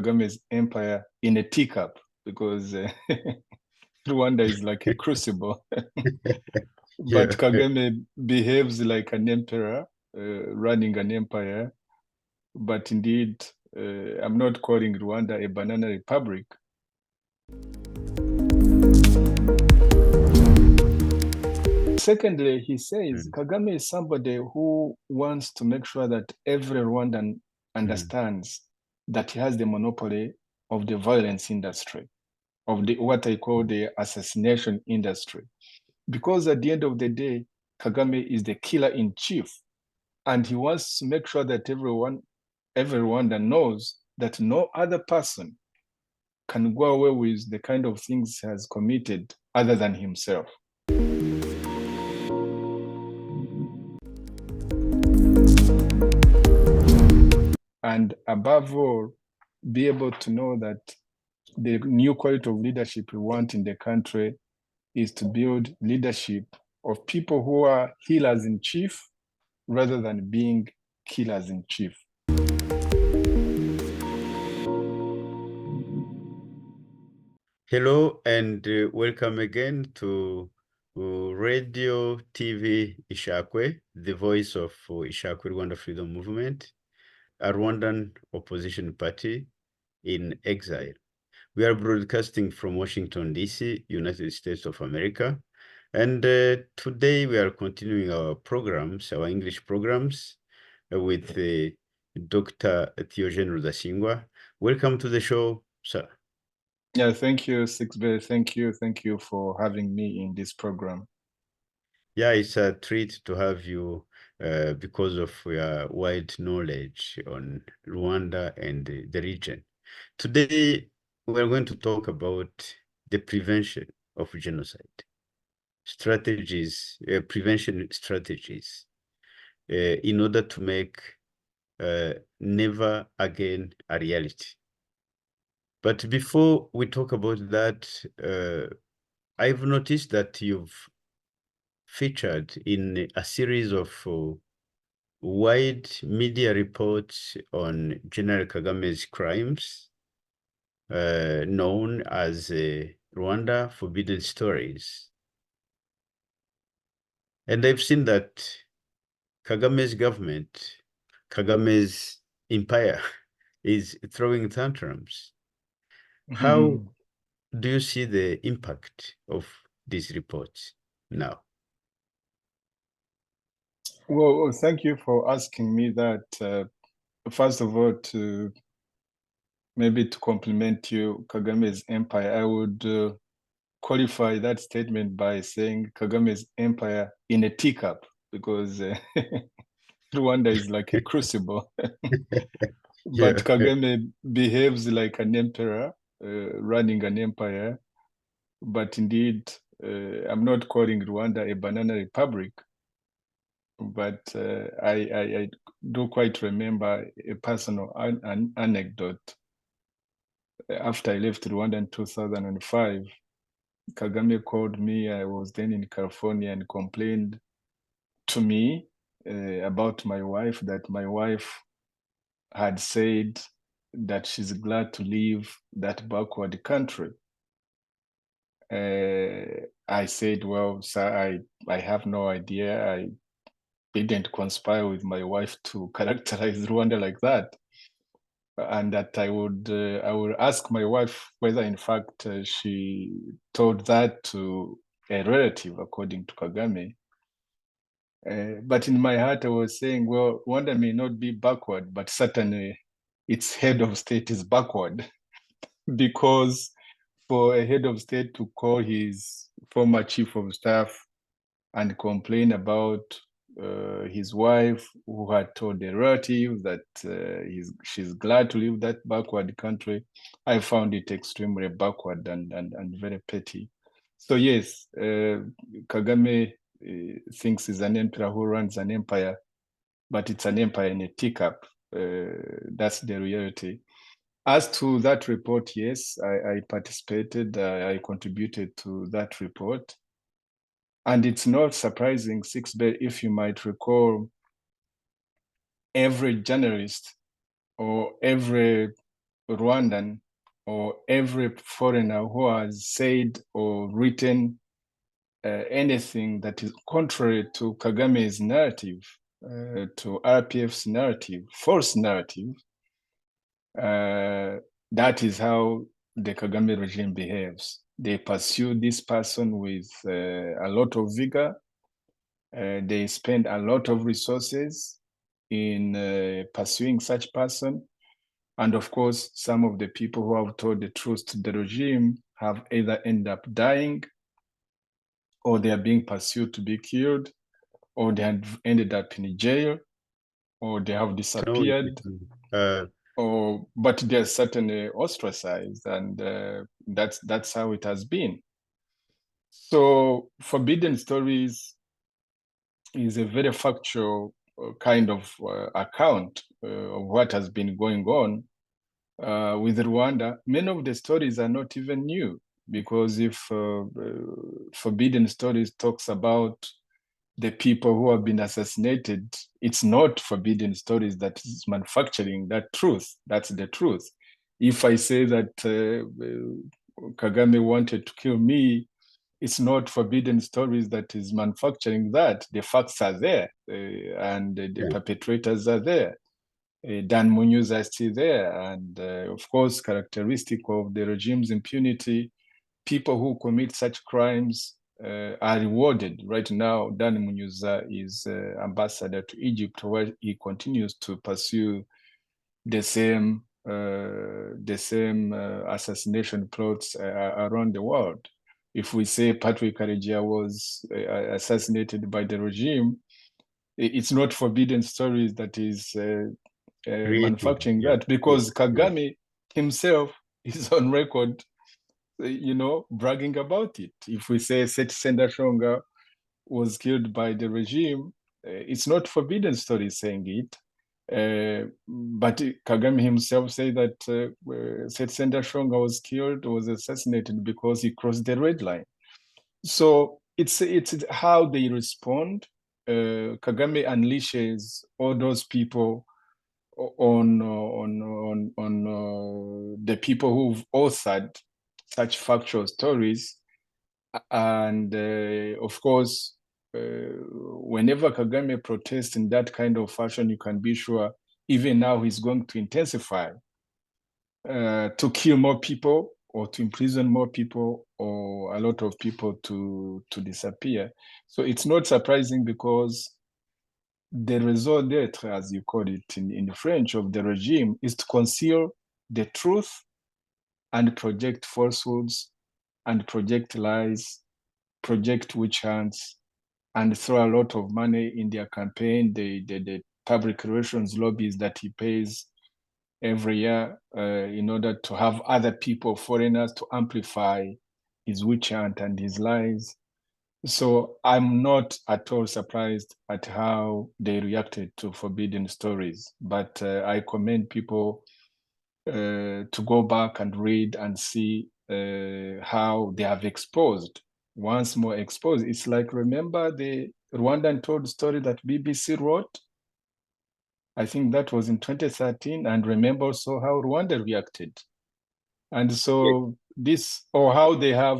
Kagame's empire in a teacup, because Rwanda is like a crucible. But Kagame behaves like an emperor running an empire. But indeed, I'm not calling Rwanda a banana republic. Secondly, he says Kagame is somebody who wants to make sure that every Rwandan understands that he has the monopoly of the violence industry, of the what I call the assassination industry. Because at the end of the day, Kagame is the killer in chief, and he wants to make sure that everyone that knows that no other person can go away with the kind of things he has committed other than himself. And above all, be able to know that the new quality of leadership we want in the country is to build leadership of people who are healers in chief rather than being killers in chief. Hello and welcome again to Radio TV Ishakwe, the voice of Ishakwe Rwanda Freedom Movement, a Rwandan opposition party in exile. We are broadcasting from Washington, D.C., United States of America. And today we are continuing our programs, our English programs, with Dr. Theogene RUDASINGWA. Welcome to the show, sir. Yeah, thank you, Sixbert. Thank you for having me in this program. Yeah, it's a treat to have you because of your wide knowledge on Rwanda and the region. Today, we're going to talk about the prevention of genocide, strategies, prevention strategies, in order to make never again a reality. But before we talk about that, I've noticed that you've featured in a series of wide media reports on General Kagame's crimes, known as Rwanda Forbidden Stories. And I've seen that Kagame's government, Kagame's empire is throwing tantrums. How do you see the impact of these reports now? Well, thank you for asking me that. First of all, to compliment you, Kagame's empire, I would qualify that statement by saying Kagame's empire in a teacup, because Rwanda is like a crucible. But Kagame behaves like an emperor running an empire. But indeed, I'm not calling Rwanda a banana republic. But I do quite remember a personal anecdote. After I left Rwanda in 2005, Kagame called me. I was then in California, and complained to me about my wife, that my wife had said that she's glad to leave that backward country. I said, well, sir, I have no idea. I didn't conspire with my wife to characterize Rwanda like that. And that I will ask my wife whether in fact she told that to a relative, according to Kagame. But in my heart, I was saying, well, Rwanda may not be backward, but certainly its head of state is backward. Because for a head of state to call his former chief of staff and complain about his wife, who had told a relative that she's glad to leave that backward country, I found it extremely backward and very petty. So yes, Kagame thinks he's an emperor who runs an empire, but it's an empire in a teacup. That's the reality. As to that report, yes, I participated, I contributed to that report. And it's not surprising, Sixbert, if you might recall, every journalist or every Rwandan or every foreigner who has said or written anything that is contrary to Kagame's narrative, to RPF's narrative, false narrative, that is how the Kagame regime behaves. They pursue this person with a lot of vigor. They spend a lot of resources in pursuing such person. And of course, some of the people who have told the truth to the regime have either ended up dying, or they are being pursued to be killed, or they have ended up in jail, or they have disappeared, but they're certainly ostracized, and that's how it has been. So forbidden stories is a very factual kind of account of what has been going on with Rwanda. Many of the stories are not even new, because if forbidden stories talks about the people who have been assassinated, it's not forbidden stories that is manufacturing that truth. That's the truth. If I say that Kagame wanted to kill me, it's not forbidden stories that is manufacturing that. The facts are there, and the perpetrators are there. Dan Munoz are still there. And of course, characteristic of the regime's impunity, people who commit such crimes are rewarded. Right now, Dan Munoz is ambassador to Egypt, where he continues to pursue the same assassination plots around the world. If we say Patrick Karegeya was assassinated by the regime, it's not forbidden stories that is manufacturing that, because Kagame himself is on record, bragging about it. If we say Senda Shonga was killed by the regime, it's not forbidden story saying it. But Kagame himself said that Senda Shonga was killed, was assassinated because he crossed the red line. So it's how they respond. Kagame unleashes all those people on the people who've authored such factual stories. And of course, whenever Kagame protests in that kind of fashion, you can be sure even now he's going to intensify to kill more people, or to imprison more people, or a lot of people to disappear. So it's not surprising, because the raison d'etre, as you call it in French, of the regime is to conceal the truth and project falsehoods and project lies, project witch hunts, and throw a lot of money in their campaign, the public relations lobbies that he pays every year in order to have other people, foreigners, to amplify his witch hunt and his lies. So I'm not at all surprised at how they reacted to forbidden stories, but I commend people to go back and read and see how they have exposed, once more exposed. It's like, remember the Rwandan told story that BBC wrote? I think that was in 2013, and remember also how Rwanda reacted. And so this, or how they have,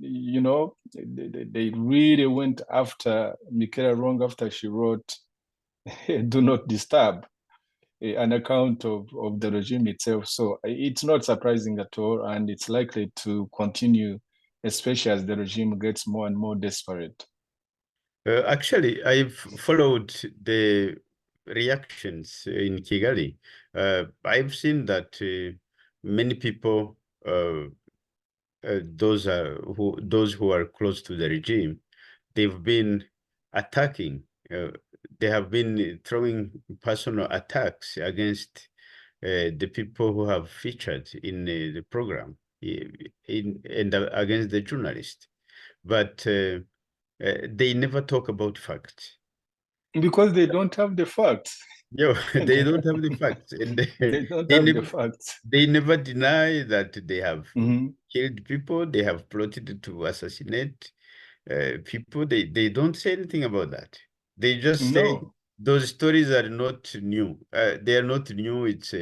they really went after Michaela Wrong after she wrote Do Not Disturb, an account of the regime itself. So it's not surprising at all, and it's likely to continue, especially as the regime gets more and more desperate. Actually, I've followed the reactions in Kigali. I've seen that many people, those who are close to the regime, they've been attacking. They have been throwing personal attacks against the people who have featured in the program, and against the journalists. But they never talk about facts. Because they don't have the facts. Yo, they don't have the facts. And they don't have the facts. They never deny that they have killed people, they have plotted to assassinate people. They don't say anything about that. They just say those stories are not new. They are not new. It's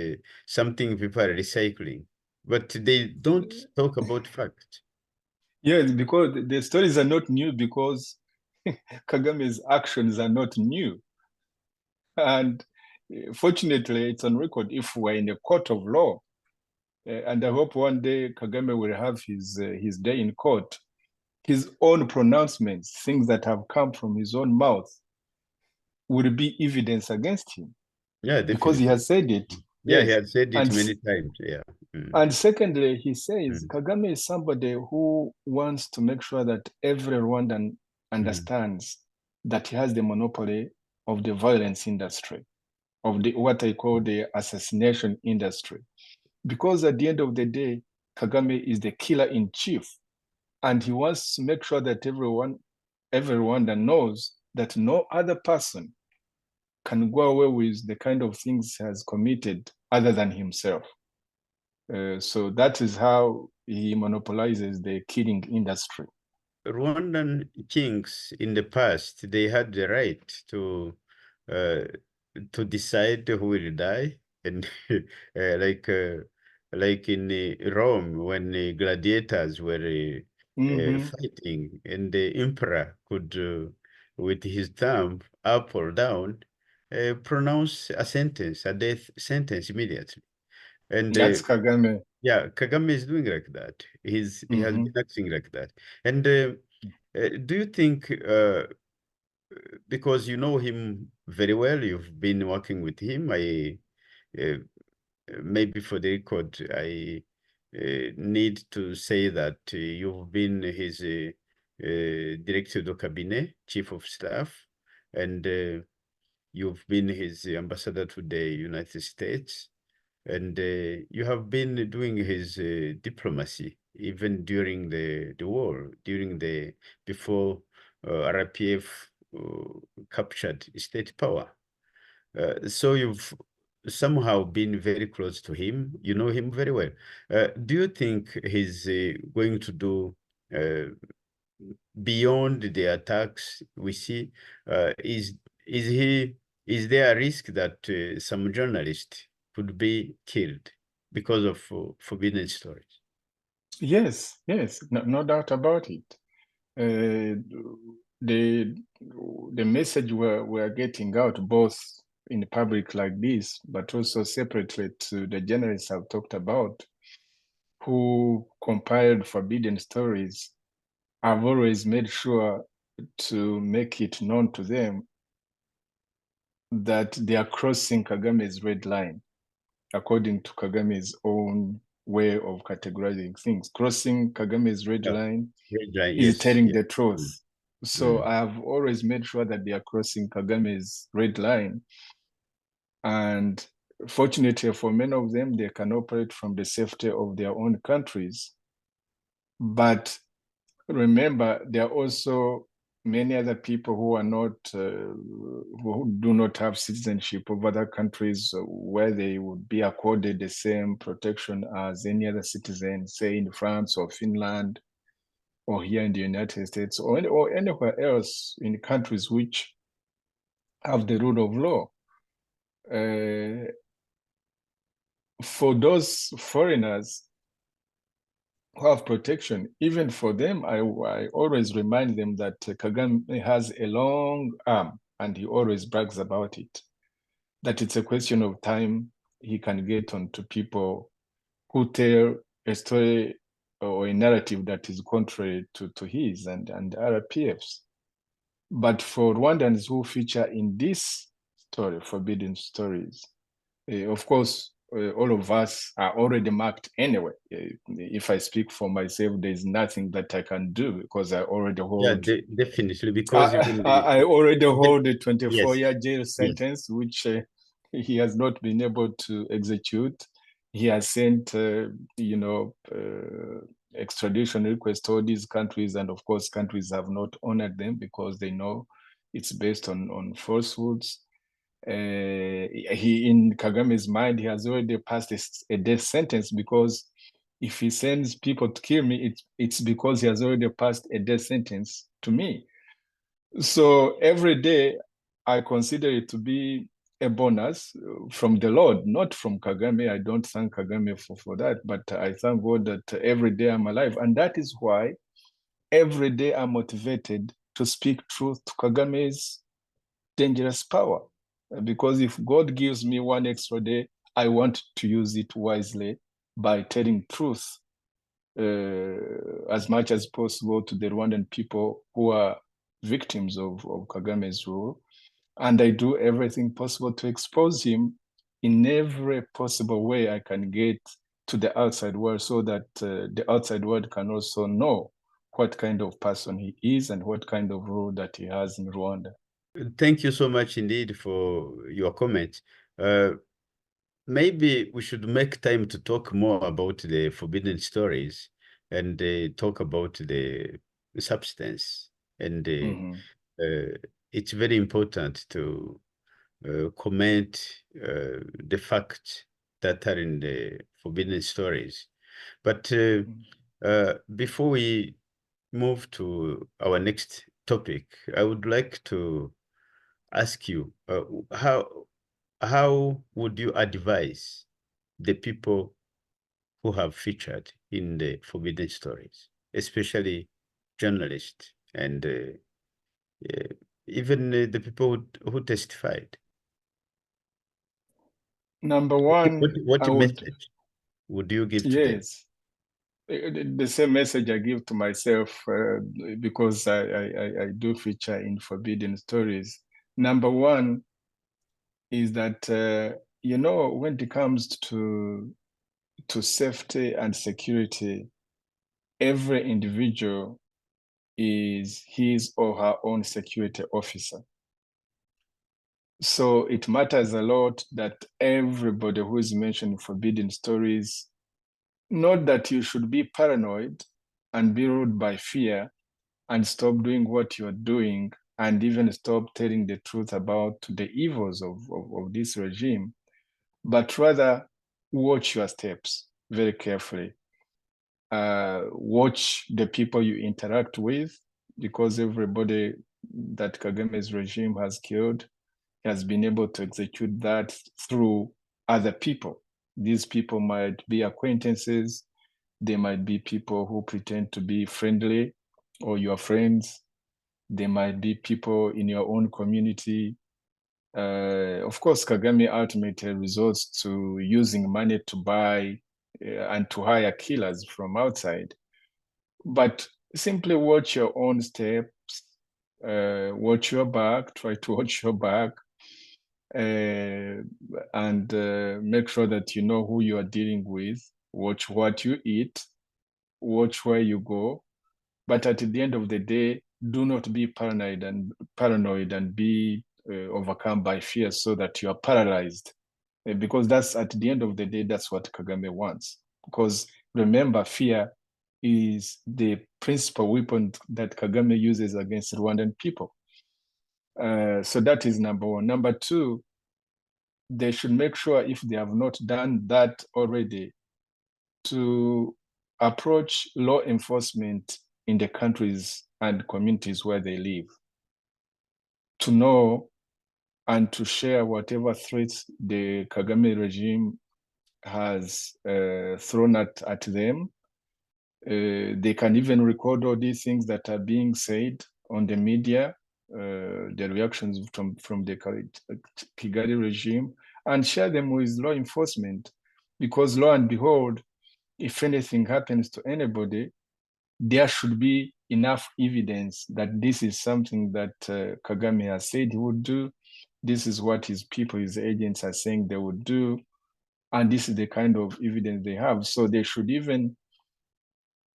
something people are recycling, but they don't talk about facts. Yes, because the stories are not new because Kagame's actions are not new. And fortunately, it's on record if we're in a court of law. And I hope one day Kagame will have his day in court. His own pronouncements, things that have come from his own mouth, will be evidence against him Yeah, because he definitely. has said it. Yeah, he Yes. had said it And many times. Yeah. and secondly, he says Mm, Kagame is somebody who wants to make sure that every Rwandan mm. understands that he has the monopoly of the violence industry, of the what I call the assassination industry. Because at the end of the day, Kagame is the killer in chief. And he wants to make sure that everyone that knows that no other person can go away with the kind of things he has committed other than himself. So that is how he monopolizes the killing industry. Rwandan kings in the past, they had the right uh, to decide who will die, and uh, like uh, like in Rome when gladiators were Mm-hmm. fighting, and the emperor could, with his thumb up or down, pronounce a death sentence immediately. And That's Kagame. yeah, Kagame is doing like that. He has Mm-hmm. been acting like that. And do you think, because you know him very well, you've been working with him, uh, maybe for the record, I need to say that you've been his director de cabinet, chief of staff, and you've been his ambassador to the United States. And you have been doing his diplomacy even during the war, before RPF captured state power. So you've somehow been very close to him. You know him very well. Do you think he's going to do beyond the attacks we see? Is he is there a risk that some journalists could be killed because of forbidden stories? Yes, yes, no doubt about it. Uh, the the message we're getting out both in public like this, but also separately to the journalists I've talked about who compiled forbidden stories. I've always made sure to make it known to them that they are crossing Kagame's red line, according to Kagame's own way of categorizing things. Crossing Kagame's red Yeah, line red line, is yes, telling yes. the truth. Mm, So mm. I have always made sure that they are crossing Kagame's red line. And fortunately for many of them, they can operate from the safety of their own countries. But remember, there are also many other people who are not, who do not have citizenship of other countries where they would be accorded the same protection as any other citizen, say in France or Finland or here in the United States or anywhere else in countries which have the rule of law. Uh, for those foreigners who have protection, even for them, I always remind them that Kagame has a long arm and he always brags about it, that it's a question of time he can get onto people who tell a story or a narrative that is contrary to his and RPF's. But for Rwandans who feature in this story, forbidden stories, of course, all of us are already marked anyway. If I speak for myself, there's nothing that I can do because I already Yeah, hold. definitely, because I, even I already even hold a 24 yes, year jail yes, sentence, which he has not been able to execute. He has sent, extradition requests to all these countries, and of course, countries have not honored them because they know it's based on falsehoods. He, in Kagame's mind, he has already passed a death sentence because if he sends people to kill me, it's because he has already passed a death sentence to me. So every day I consider it to be a bonus from the Lord, not from Kagame. I don't thank Kagame for that, but I thank God that every day I'm alive. And that is why every day I'm motivated to speak truth to Kagame's dangerous power. Because if God gives me one extra day, I want to use it wisely by telling truth as much as possible to the Rwandan people who are victims of Kagame's rule. And I do everything possible to expose him in every possible way I can get to the outside world, so that the outside world can also know what kind of person he is and what kind of rule that he has in Rwanda. Thank you so much indeed for your comment. Maybe we should make time to talk more about the forbidden stories and talk about the substance. And it's very important to comment the facts that are in the forbidden stories. But before we move to our next topic, I would like to ask you how would you advise the people who have featured in the forbidden stories, especially journalists and even the people who testified? Number one, What I would, message would you give to them? yes, the same message I give to myself because I do feature in forbidden stories. Number one is that, when it comes to safety and security, every individual is his or her own security officer. So it matters a lot that everybody who is mentioned in forbidden stories, not that you should be paranoid and be ruled by fear and stop doing what you're doing and even stop telling the truth about the evils of this regime, but rather watch your steps very carefully. Watch the people you interact with, because everybody that Kagame's regime has killed has been able to execute that through other people. These people might be acquaintances, they might be people who pretend to be friendly or your friends, they might be people in your own community. Of course, Kagame ultimately resorts to using money to buy and to hire killers from outside. But simply watch your own steps, watch your back, try to watch your back, and make sure that you know who you are dealing with. Watch what you eat, watch where you go. But at the end of the day, do not be paranoid and be overcome by fear so that you are paralyzed. Because that's, at the end of the day, that's what Kagame wants. Because remember, fear is the principal weapon that Kagame uses against Rwandan people. So that is number one. Number two, they should make sure, if they have not done that already, to approach law enforcement in the countries and communities where they live, to know and to share whatever threats the Kagame regime has thrown at them. They can even record all these things that are being said on the media, the reactions from the Kigali regime, and share them with law enforcement. Because lo and behold, if anything happens to anybody, there should be enough evidence that this is something that Kagame has said he would do. This is what his people, his agents are saying they would do. And this is the kind of evidence they have. So they should even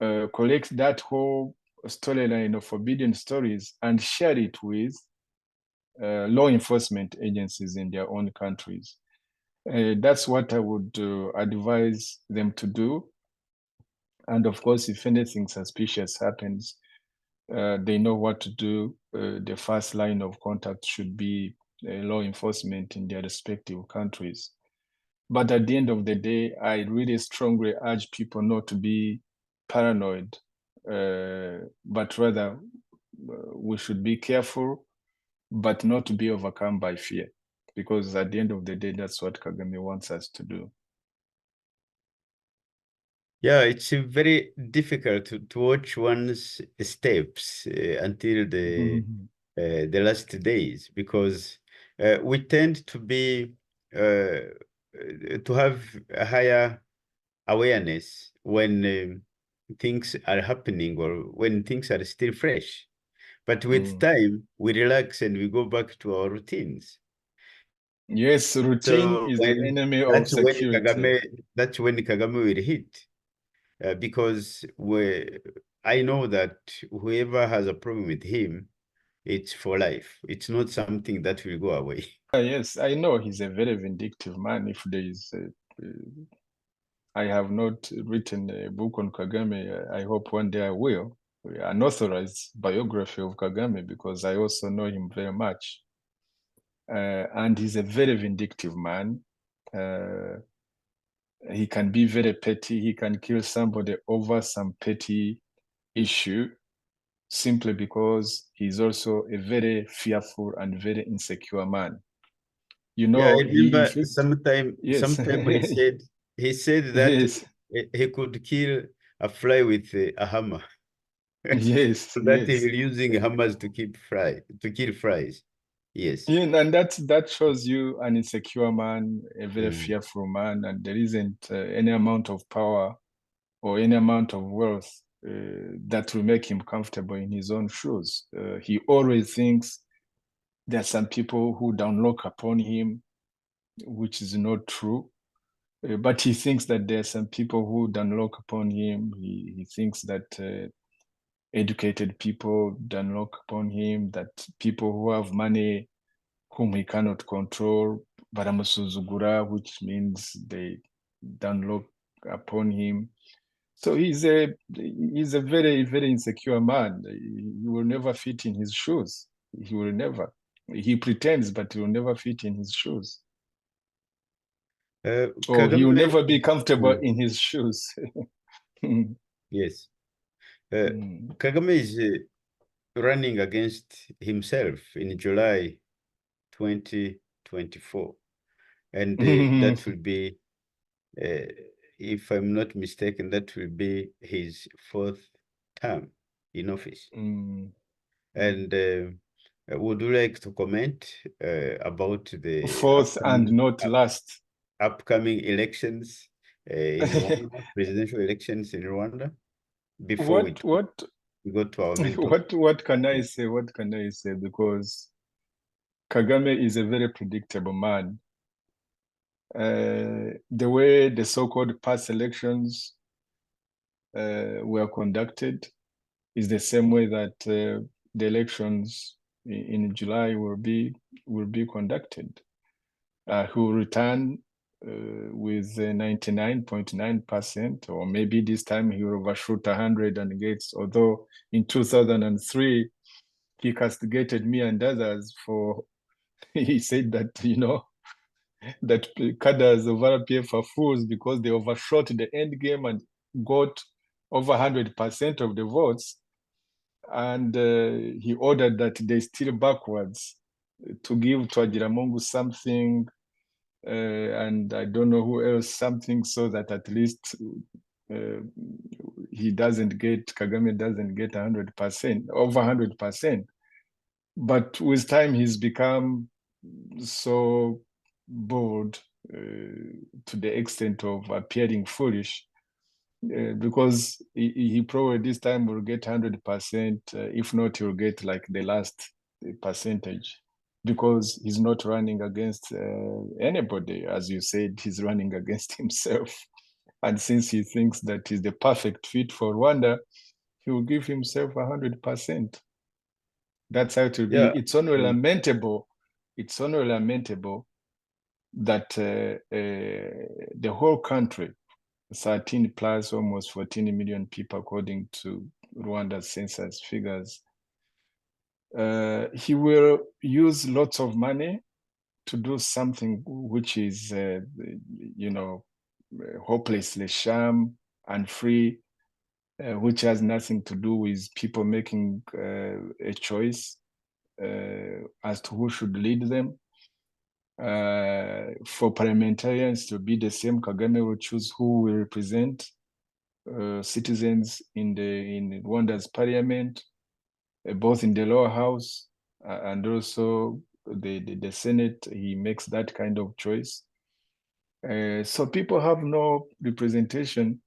collect that whole storyline of forbidden stories and share it with law enforcement agencies in their own countries. That's what I would advise them to do. And of course, if anything suspicious happens, they know what to do. The first line of contact should be law enforcement in their respective countries. But at the end of the day, I really strongly urge people not to be paranoid, but rather we should be careful but not to be overcome by fear, because at the end of the day, that's what Kagame wants us to do. Yeah, it's very difficult to watch one's steps until the last days, because we tend to be to have a higher awareness when things are happening or when things are still fresh. But with time, we relax and we go back to our routines. Yes, routine So is the when enemy of security. that's when Kagame will hit, because I know that whoever has a problem with him, it's for life. It's not something that will go away. Yes, I know he's a very vindictive man. If there is, I have not written a book on Kagame. I hope one day I will, an authorized biography of Kagame, because I also know him very much. And he's a very vindictive man. He can be very petty. He can kill somebody over some petty issue simply because he's also a very fearful and very insecure man. You Yeah, I know, he remember inflict. Yes, sometime he said that yes, he could kill a fly with a hammer. yes, That he yes. will using hammers to kill flies. Yes. Yeah, and that shows you an insecure man, a very Mm. fearful man, and there isn't any amount of power or any amount of wealth that will make him comfortable in his own shoes. He always thinks there are some people who down look upon him, which is not true. But he thinks that there are some people who don't look upon him. He thinks that educated people don't look upon him, that people who have money whom he cannot control, baramusuzugura, which means they don't look upon him. So he's a very, very insecure man. He will never fit in his shoes. He will never. He pretends, but he will never fit in his shoes. Or he will Kagame, never be comfortable mm, in his shoes. yes. Mm. Kagame is running against himself in July 2024. And that will be, if I'm not mistaken, that will be his fourth term in office. Mm. And would you like to comment about the Fourth and not last. upcoming elections in Rwanda, presidential elections in Rwanda, before what what we go to our main topic? what can I say? What can I say? Because Kagame is a very predictable man. The way the so-called past elections were conducted is the same way that the elections in July will be conducted. Who will return with 99.9%, or maybe this time he will overshoot 100 and gets. Although in 2003 he castigated me and others for he said that that cadres of RPF are fools because they overshot the end game and got over 100% of the votes. And he ordered that they steal backwards to give Twagiramungu something, and I don't know who else something, so that at least uh, Kagame doesn't get 100%, over 100%. But with time, he's become so bold to the extent of appearing foolish, because he probably this time will get 100%. If not, he'll get like the last percentage, because he's not running against anybody. As you said, he's running against himself. And since he thinks that he's the perfect fit for Rwanda, he will give himself 100%. That's how it will be. Yeah. It's only Mm. lamentable. It's only lamentable that the whole country, 13 plus almost 14 million people, according to Rwanda's census figures, he will use lots of money to do something which is, hopelessly sham and free, which has nothing to do with people making a choice. as to who should lead them. For parliamentarians to be the same, Kagame will choose who will represent citizens in Rwanda's parliament, both in the lower house and also the Senate. He makes that kind of choice. So people have no representation,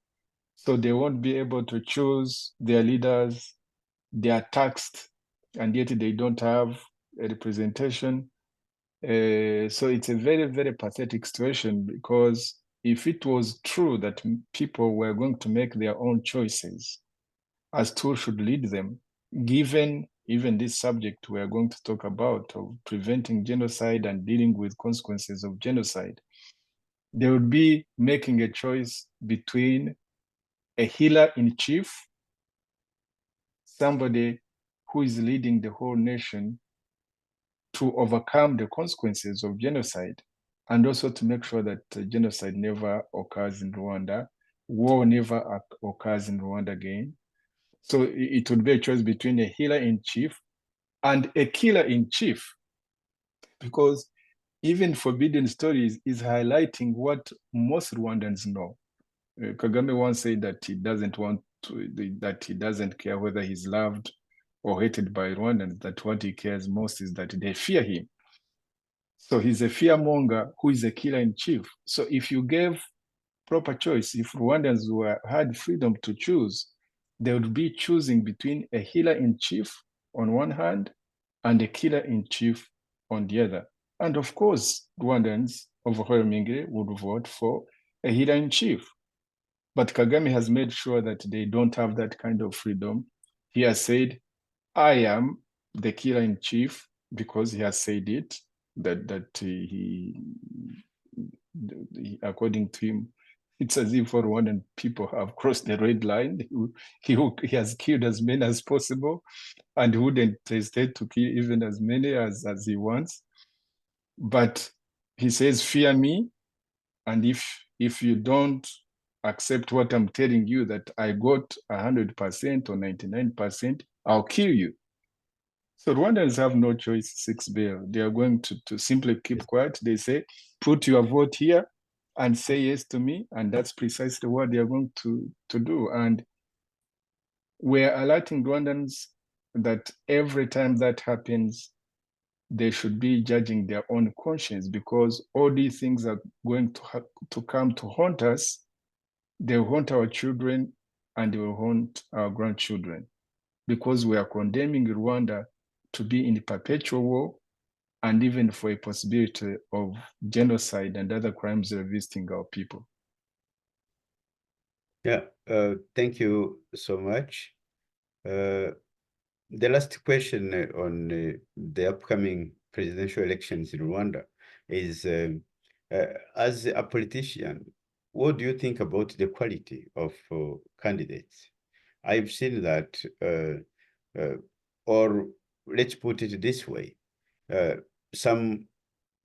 so they won't be able to choose their leaders. They are taxed, and yet they don't have a representation. So it's a very, very pathetic situation, because if it was true that people were going to make their own choices as to who should lead them, given even this subject we are going to talk about of preventing genocide and dealing with consequences of genocide, they would be making a choice between a healer in chief, somebody who is leading the whole nation to overcome the consequences of genocide, and also to make sure that genocide never occurs in Rwanda, war never occurs in Rwanda again. So it would be a choice between a healer in chief and a killer in chief, because even Forbidden Stories is highlighting what most Rwandans know. Kagame once said that he doesn't care whether he's loved or hated by Rwandans, that what he cares most is that they fear him. So he's a fearmonger who is a killer in chief. So if you gave proper choice, if Rwandans had freedom to choose, they would be choosing between a healer in chief on one hand and a killer in chief on the other. And of course, Rwandans overwhelmingly would vote for a healer in chief. But Kagame has made sure that they don't have that kind of freedom. He has said, I am the killer in chief, because he has said it, that he, according to him, it's as if for Rwandan people have crossed the red line. He has killed as many as possible, and wouldn't hesitate to kill even as many as he wants. But he says, fear me, and if you don't accept what I'm telling you, that I got 100% or 99%, I'll kill you. So Rwandans have no choice, Sixbert. They are going to simply keep quiet. They say, put your vote here and say yes to me. And that's precisely what they are going to do. And we're alerting Rwandans that every time that happens, they should be judging their own conscience, because all these things are going to come to haunt us. They will haunt our children, and they will haunt our grandchildren, because we are condemning Rwanda to be in perpetual war, and even for a possibility of genocide and other crimes revisiting our people. Yeah, thank you so much. The last question on the upcoming presidential elections in Rwanda is, as a politician, what do you think about the quality of candidates? I've seen that, or let's put it this way, some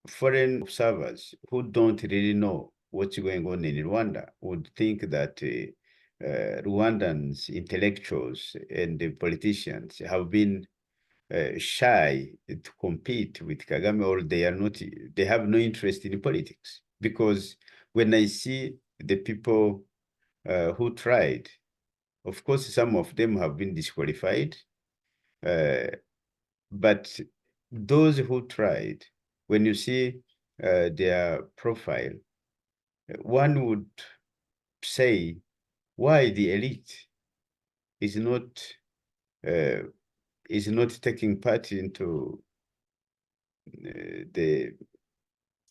foreign observers who don't really know what's going on in Rwanda would think that Rwandans, intellectuals and the politicians have been shy to compete with Kagame, or they have no interest in politics. Because when I see the people who tried, of course, some of them have been disqualified, but those who tried, when you see their profile, one would say why the elite is not taking part into the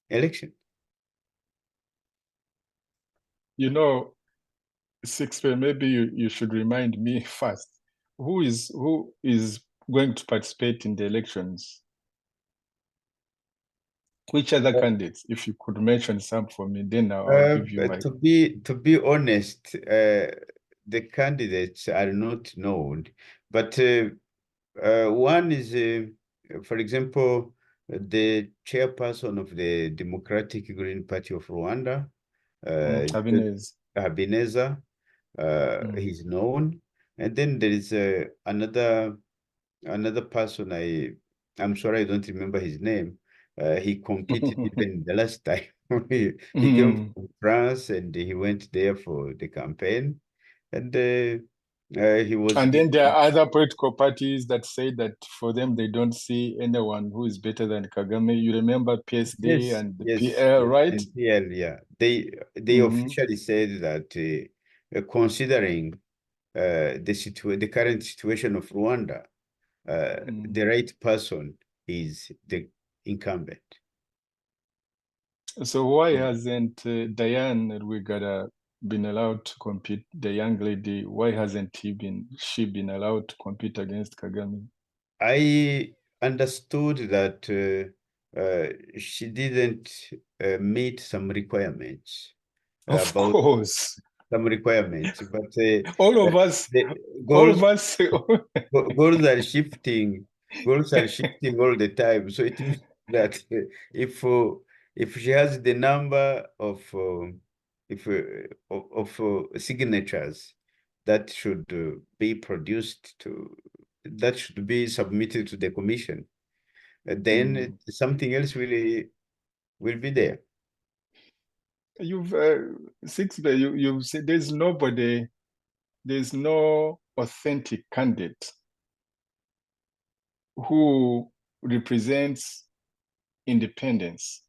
election. You know, Sixbert, maybe you should remind me first, who is going to participate in the elections? Which other candidates? If you could mention some for me, then I'll give you my. To be honest, the candidates are not known, but one is, for example, the chairperson of the Democratic Green Party of Rwanda, Habineza. He's known, and then there is another person I'm sorry, I don't remember his name. He competed even the last time. He came from France and he went there for the campaign. And he was And then given. there are other political parties that say that for them, they don't see anyone who is better than Kagame. You remember PSD Yes, and the yes, PL, yes, right? and PL, yeah. They Mm, officially said that considering the current situation of Rwanda, mm. the right person is the incumbent. So why hasn't Diane Rwigara been allowed to compete, the young lady? Why hasn't she been allowed to compete against Kagame? I understood that she didn't meet some requirements Of about course, some requirements, but all of us, the all goals of us. goals are shifting. Goals are shifting all the time. So it means that if she has the number of if signatures that should be produced to that should be submitted to the commission, then Mm. something else will be there. You've Sixbert, you've said there's no authentic candidate who represents independence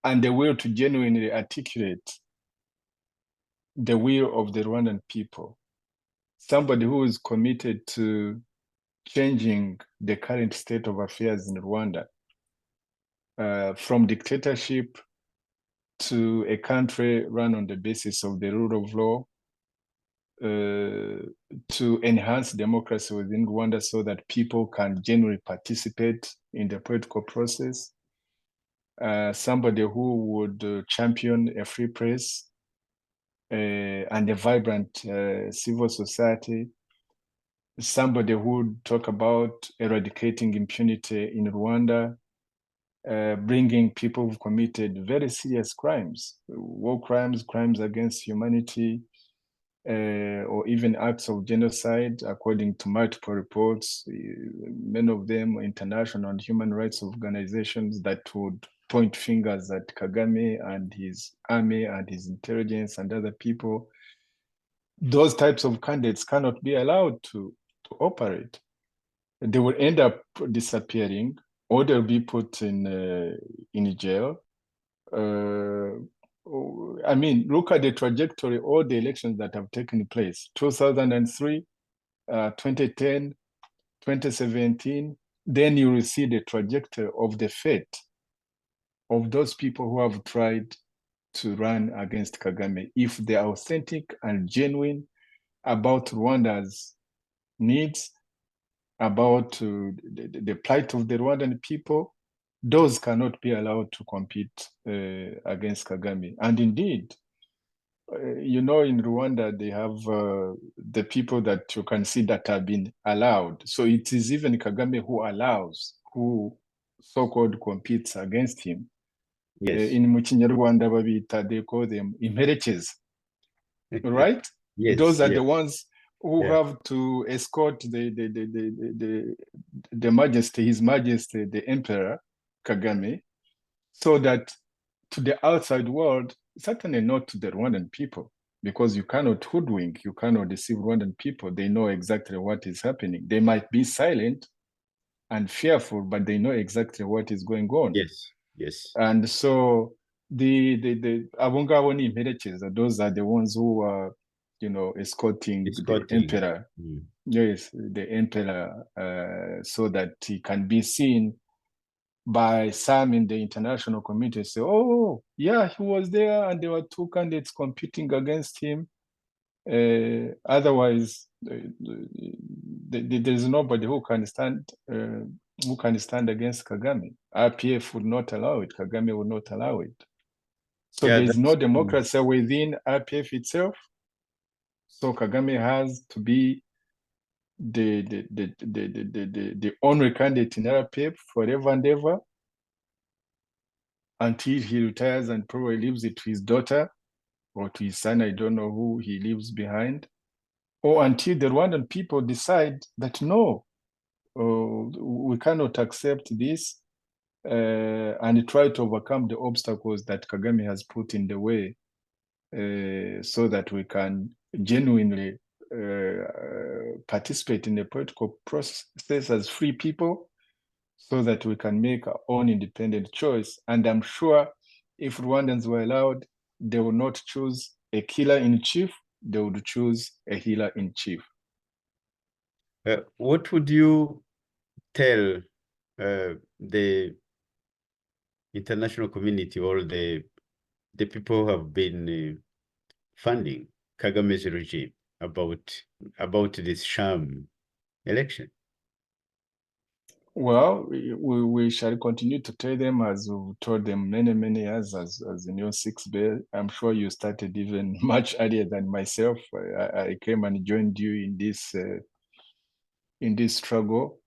and the will to genuinely articulate the will of the Rwandan people. Somebody who is committed to changing the current state of affairs in Rwanda from dictatorship to a country run on the basis of the rule of law, to enhance democracy within Rwanda so that people can genuinely participate in the political process. Somebody who would champion a free press and a vibrant civil society. Somebody who would talk about eradicating impunity in Rwanda, bringing people who've committed very serious crimes, war crimes, crimes against humanity, or even acts of genocide, according to multiple reports, many of them international and human rights organizations that would point fingers at Kagame and his army and his intelligence and other people. Those types of candidates cannot be allowed to operate. They will end up disappearing, or they'll be put in jail. I mean, look at the trajectory, all the elections that have taken place, 2003, 2010, 2017, then you will see the trajectory of the fate of those people who have tried to run against Kagame. If they are authentic and genuine about Rwanda's needs, about the plight of the Rwandan people, those cannot be allowed to compete against Kagame. And indeed, in Rwanda, they have the people that you can see that have been allowed. So it is even Kagame who so-called competes against him. Yes. In Mukinyarwanda babita, they call them impereches, right? Yes, Those are yes, the ones who yeah. have to escort the Majesty, His Majesty, the Emperor Kagame, so that to the outside world, certainly not to the Rwandan people, because you cannot hoodwink, you cannot deceive Rwandan people. They know exactly what is happening. They might be silent and fearful, but they know exactly what is going on. Yes, yes. And so the Abungabo ni impereches, those are the ones who are, escorting the Escorting. emperor. Mm. Yes, the emperor, so that he can be seen by some in the international community. Say, oh, yeah, he was there, and there were two candidates competing against him. Otherwise, there's nobody who can stand against Kagame. RPF would not allow it. Kagame would not allow it. So Yeah, there is no that's democracy within RPF itself. So Kagame has to be the only candidate in RPF forever and ever until he retires and probably leaves it to his daughter or to his son. I don't know who he leaves behind. Or until the Rwandan people decide that no, we cannot accept this and try to overcome the obstacles that Kagame has put in the way so that we can genuinely participate in the political process as free people so that we can make our own independent choice. And I'm sure if Rwandans were allowed, they would not choose a killer in chief, they would choose a healer in chief. What would you tell the international community or the people who have been funding Kagame's regime about this sham election? Well, we shall continue to tell them as we've told them many years as the new Sixbert. I'm sure you started even much earlier than myself. I came and joined you in this struggle.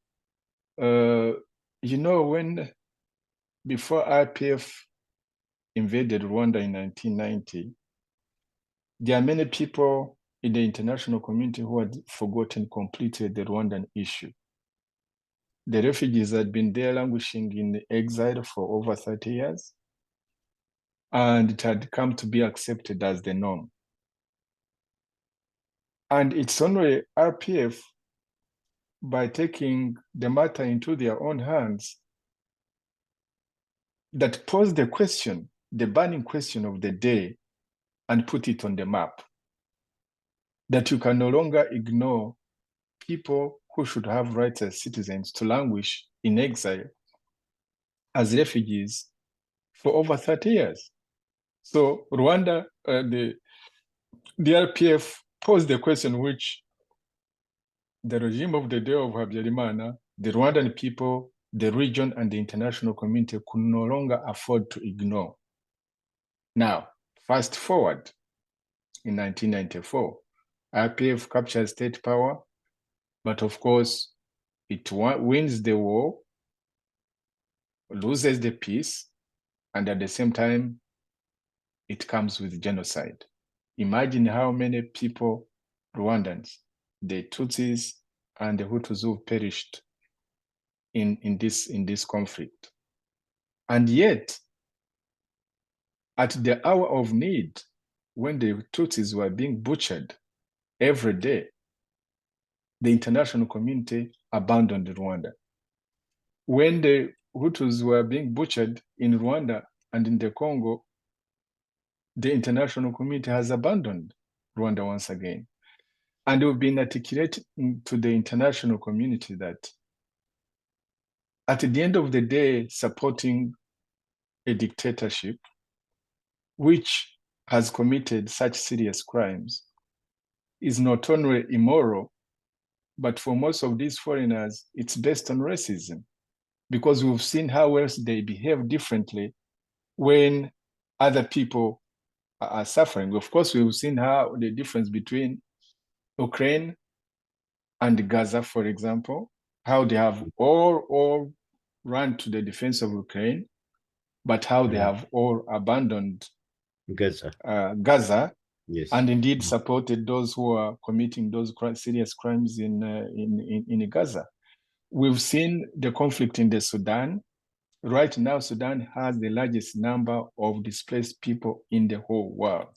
When before RPF invaded Rwanda in 1990, there are many people in the international community who had forgotten completely the Rwandan issue. The refugees had been there languishing in exile for over 30 years, and it had come to be accepted as the norm. And it's only RPF, by taking the matter into their own hands, that posed the question, the burning question of the day, and put it on the map. That you can no longer ignore people who should have rights as citizens to languish in exile as refugees for over 30 years. So Rwanda, the RPF posed the question which the regime of the day of Habyarimana, the Rwandan people, the region, and the international community could no longer afford to ignore. Now, fast forward in 1994, RPF captures state power, but of course, it wins the war, loses the peace, and at the same time, it comes with genocide. Imagine how many people, Rwandans, the Tutsis and the Hutus who perished in this conflict. And yet, at the hour of need, when the Tutsis were being butchered every day, the international community abandoned Rwanda. When the Hutus were being butchered in Rwanda and in the Congo, the international community has abandoned Rwanda once again. And we've been articulating to the international community that at the end of the day, supporting a dictatorship which has committed such serious crimes is not only immoral, but for most of these foreigners, it's based on racism, because we've seen how else they behave differently when other people are suffering. Of course, we've seen how the difference between Ukraine and Gaza, for example, how they have all run to the defense of Ukraine, but how they have all abandoned Gaza, yes, and indeed supported those who are committing those serious crimes in Gaza. We've seen the conflict in the Sudan. Right now, Sudan has the largest number of displaced people in the whole world.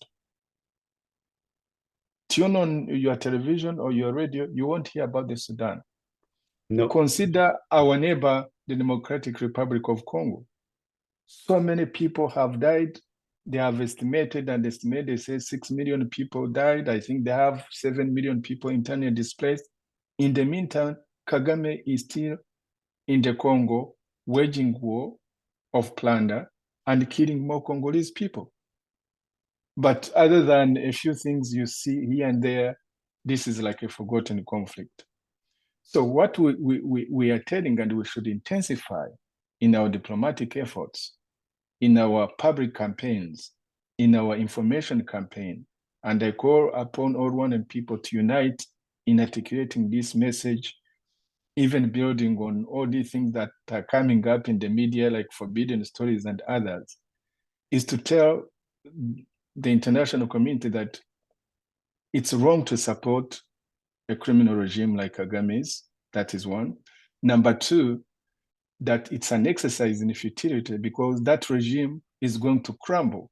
Tune on your television or your radio, you won't hear about the Sudan. No. Consider our neighbor, the Democratic Republic of Congo. So many people have died. They have estimated, they say 6 million people died. I think they have 7 million people internally displaced. In the meantime, Kagame is still in the Congo, waging war of plunder and killing more Congolese people. But other than a few things you see here and there, this is like a forgotten conflict. So what we are telling, and we should intensify in our diplomatic efforts, in our public campaigns, in our information campaign, and I call upon all Rwandan people to unite in articulating this message, even building on all these things that are coming up in the media, like forbidden stories and others, is to tell the international community that it's wrong to support a criminal regime like Kagame's. That is one. Number two, that it's an exercise in futility because that regime is going to crumble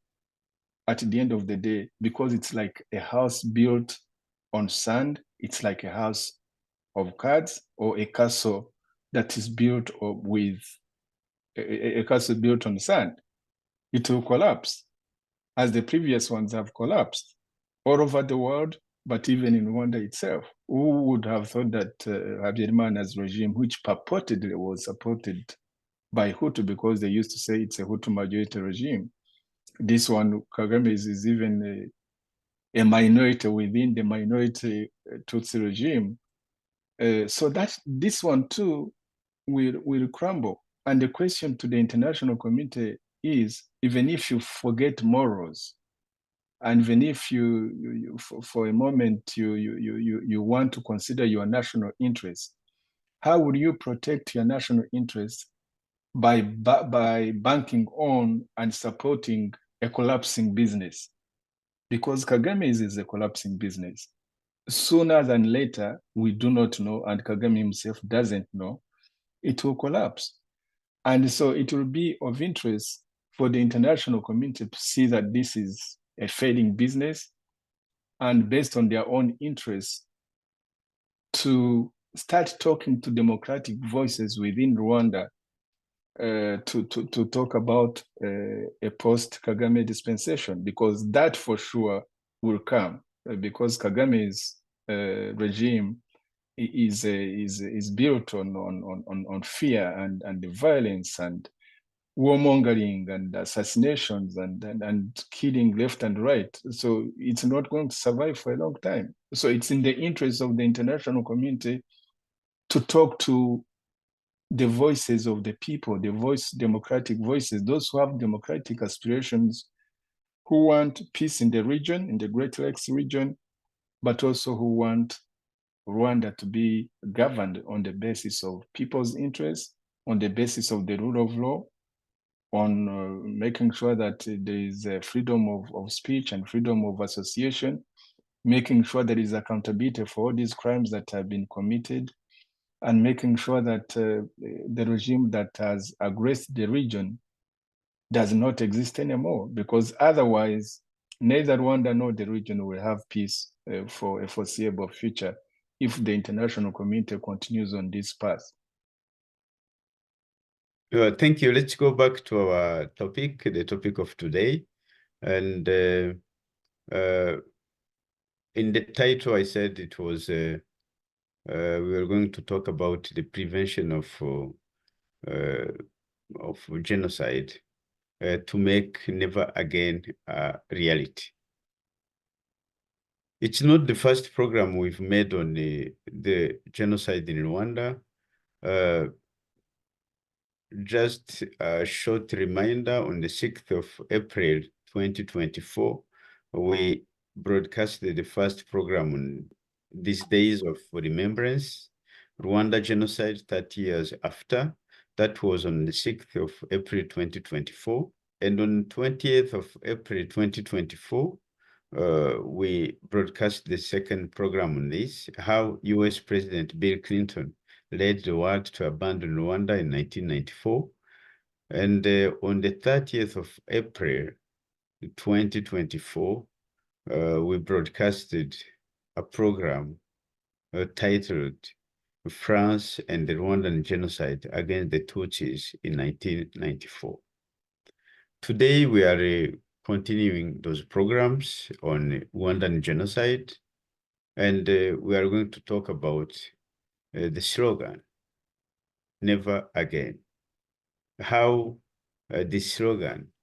at the end of the day because it's like a house built on sand. It's like a house of cards or a castle that is built with a castle built on sand. It will collapse as the previous ones have collapsed all over the world, but even in Rwanda itself. Who would have thought that Habyarimana's regime, which purportedly was supported by Hutu because they used to say it's a Hutu majority regime, this one, Kagame, is even a minority within the minority Tutsi regime. So that this one too will crumble. And the question to the international community is, even if you forget morals, and even if you for a moment you want to consider your national interest, how would you protect your national interest by banking on and supporting a collapsing business? Because Kagame is a collapsing business. Sooner than later, we do not know, and Kagame himself doesn't know, it will collapse. And so it will be of interest for the international community to see that this is a failing business, and based on their own interests, to start talking to democratic voices within Rwanda to talk about a post-Kagame dispensation, because that for sure will come, because Kagame's regime is built on fear and the violence and warmongering and assassinations and killing left and right. So it's not going to survive for a long time. So it's in the interest of the international community to talk to the voices of the people, democratic voices, those who have democratic aspirations, who want peace in the region, in the Great Lakes region, but also who want Rwanda to be governed on the basis of people's interests, on the basis of the rule of law, on making sure that there is freedom of speech and freedom of association, making sure there is accountability for all these crimes that have been committed, and making sure that the regime that has aggressed the region does not exist anymore, because otherwise, neither Rwanda nor the region will have peace for a foreseeable future if the international community continues on this path. Thank you. Let's go back to our topic, the topic of today. And in the title, I said it was, we were going to talk about the prevention of genocide to make never again a reality. It's not the first program we've made on the genocide in Rwanda. Just a short reminder, on the 6th of April 2024, we broadcasted the first program on these days of remembrance, Rwanda genocide 30 years after. That was on the 6th of April 2024. And on 20th of April 2024, we broadcast the second program on this, how US President Bill Clinton led the world to abandon Rwanda in 1994. And on the 30th of April 2024, we broadcasted a program titled France and the Rwandan Genocide Against the Tutsis in 1994. Today, we are continuing those programs on Rwandan genocide, and we are going to talk about the slogan, never again. How this slogan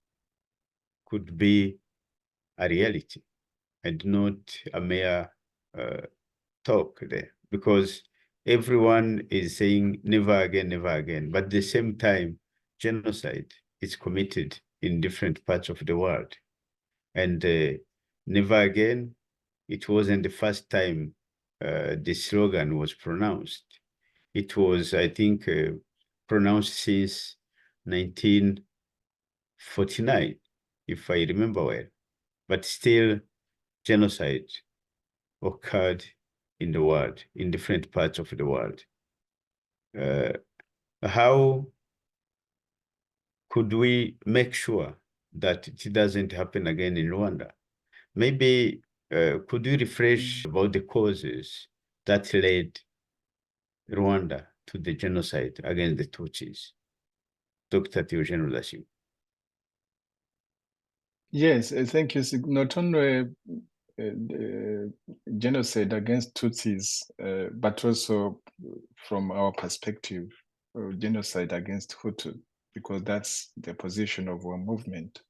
could be a reality and not a mere talk there, because everyone is saying never again, but at the same time, genocide is committed in different parts of the world. And never again, it wasn't the first time this slogan was pronounced. It was, I think, pronounced since 1949, if I remember well. But still, genocide occurred in the world, in different parts of the world. how could we make sure that it doesn't happen again in Rwanda? Maybe could you refresh about the causes that led Rwanda to the genocide against the Tutsis? Dr. Theogene RUDASINGWA. Yes, thank you. Not only genocide against Tutsis, but also from our perspective, genocide against Hutu, because that's the position of our movement.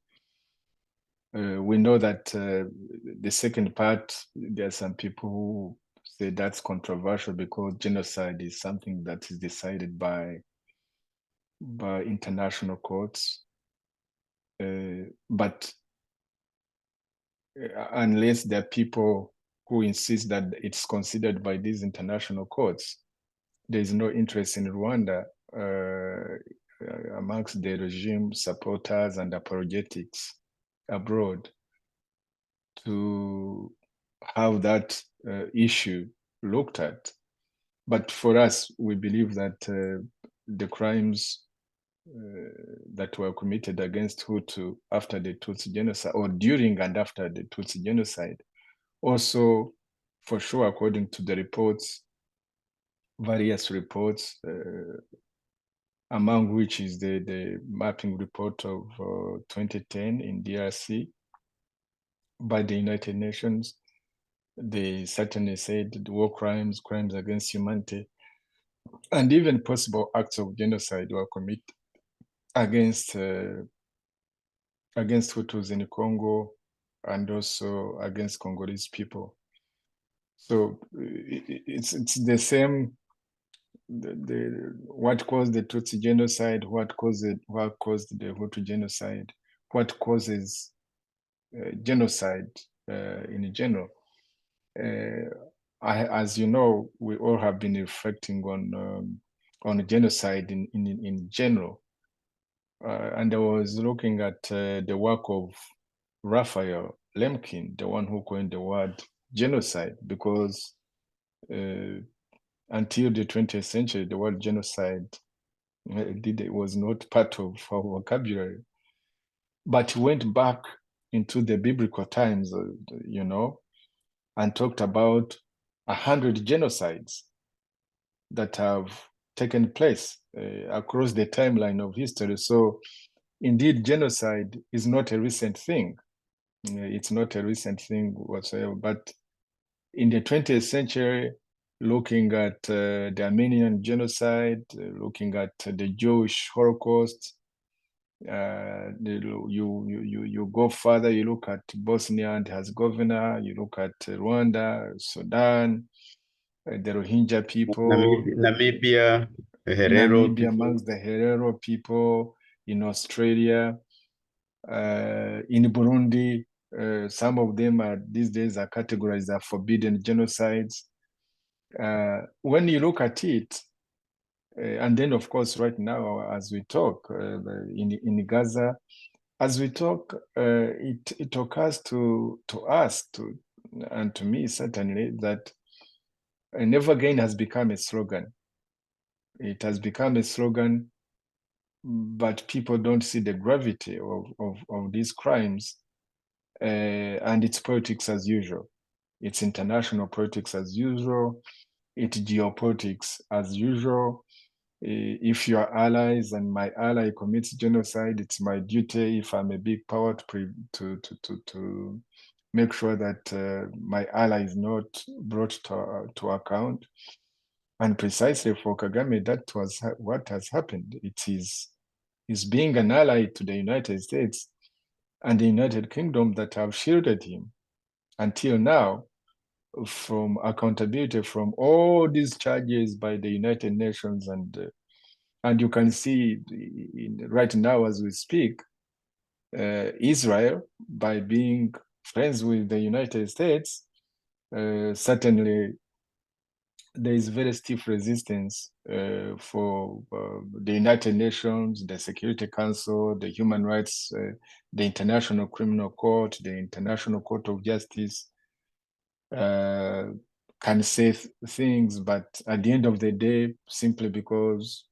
We know that the second part, there are some people who say that's controversial because genocide is something that is decided by international courts. But unless there are people who insist that it's considered by these international courts, there is no interest in Rwanda amongst the regime supporters and apologetics abroad to have that issue looked at. But for us, we believe that the crimes that were committed against Hutu after the Tutsi genocide, or during and after the Tutsi genocide, also, for sure, according to the reports, various reports, among which is the mapping report of 2010 in DRC by the United Nations. They certainly said the war crimes, crimes against humanity, and even possible acts of genocide were committed against Hutus in Congo and also against Congolese people. So it's the same. What caused the Tutsi genocide? What caused the Hutu genocide? What causes genocide in general? As you know, we all have been reflecting on genocide in general. And I was looking at the work of Raphael Lemkin, the one who coined the word genocide, because until the 20th century, the word genocide was not part of our vocabulary. But he went back into the biblical times, and talked about 100 genocides that have taken place across the timeline of history. So indeed, genocide is not a recent thing. It's not a recent thing whatsoever. But in the 20th century, looking at the Armenian genocide, looking at the Jewish Holocaust, you go further, you look at Bosnia and Herzegovina, you look at Rwanda, Sudan, the Rohingya people, Namibia, Namibia people. amongst the Herero people, in Australia, in Burundi. Some of them are these days are categorized as forbidden genocides. When you look at it, and then of course right now as we talk in Gaza, as we talk, it occurs to us and to me certainly that never again has become a slogan. It has become a slogan, but people don't see the gravity of these crimes, and it's politics as usual. It's international politics as usual. It's geopolitics as usual. If your allies and my ally commits genocide, it's my duty, if I'm a big power, to make sure that my ally is not brought to account. And precisely for Kagame, that was what has happened. It is being an ally to the United States and the United Kingdom that have shielded him until now from accountability from all these charges by the United Nations. And you can see right now as we speak, Israel, by being friends with the United States, certainly there is very stiff resistance for the United Nations, the Security Council, the Human Rights, the International Criminal Court, the International Court of Justice, can say things, but at the end of the day, simply because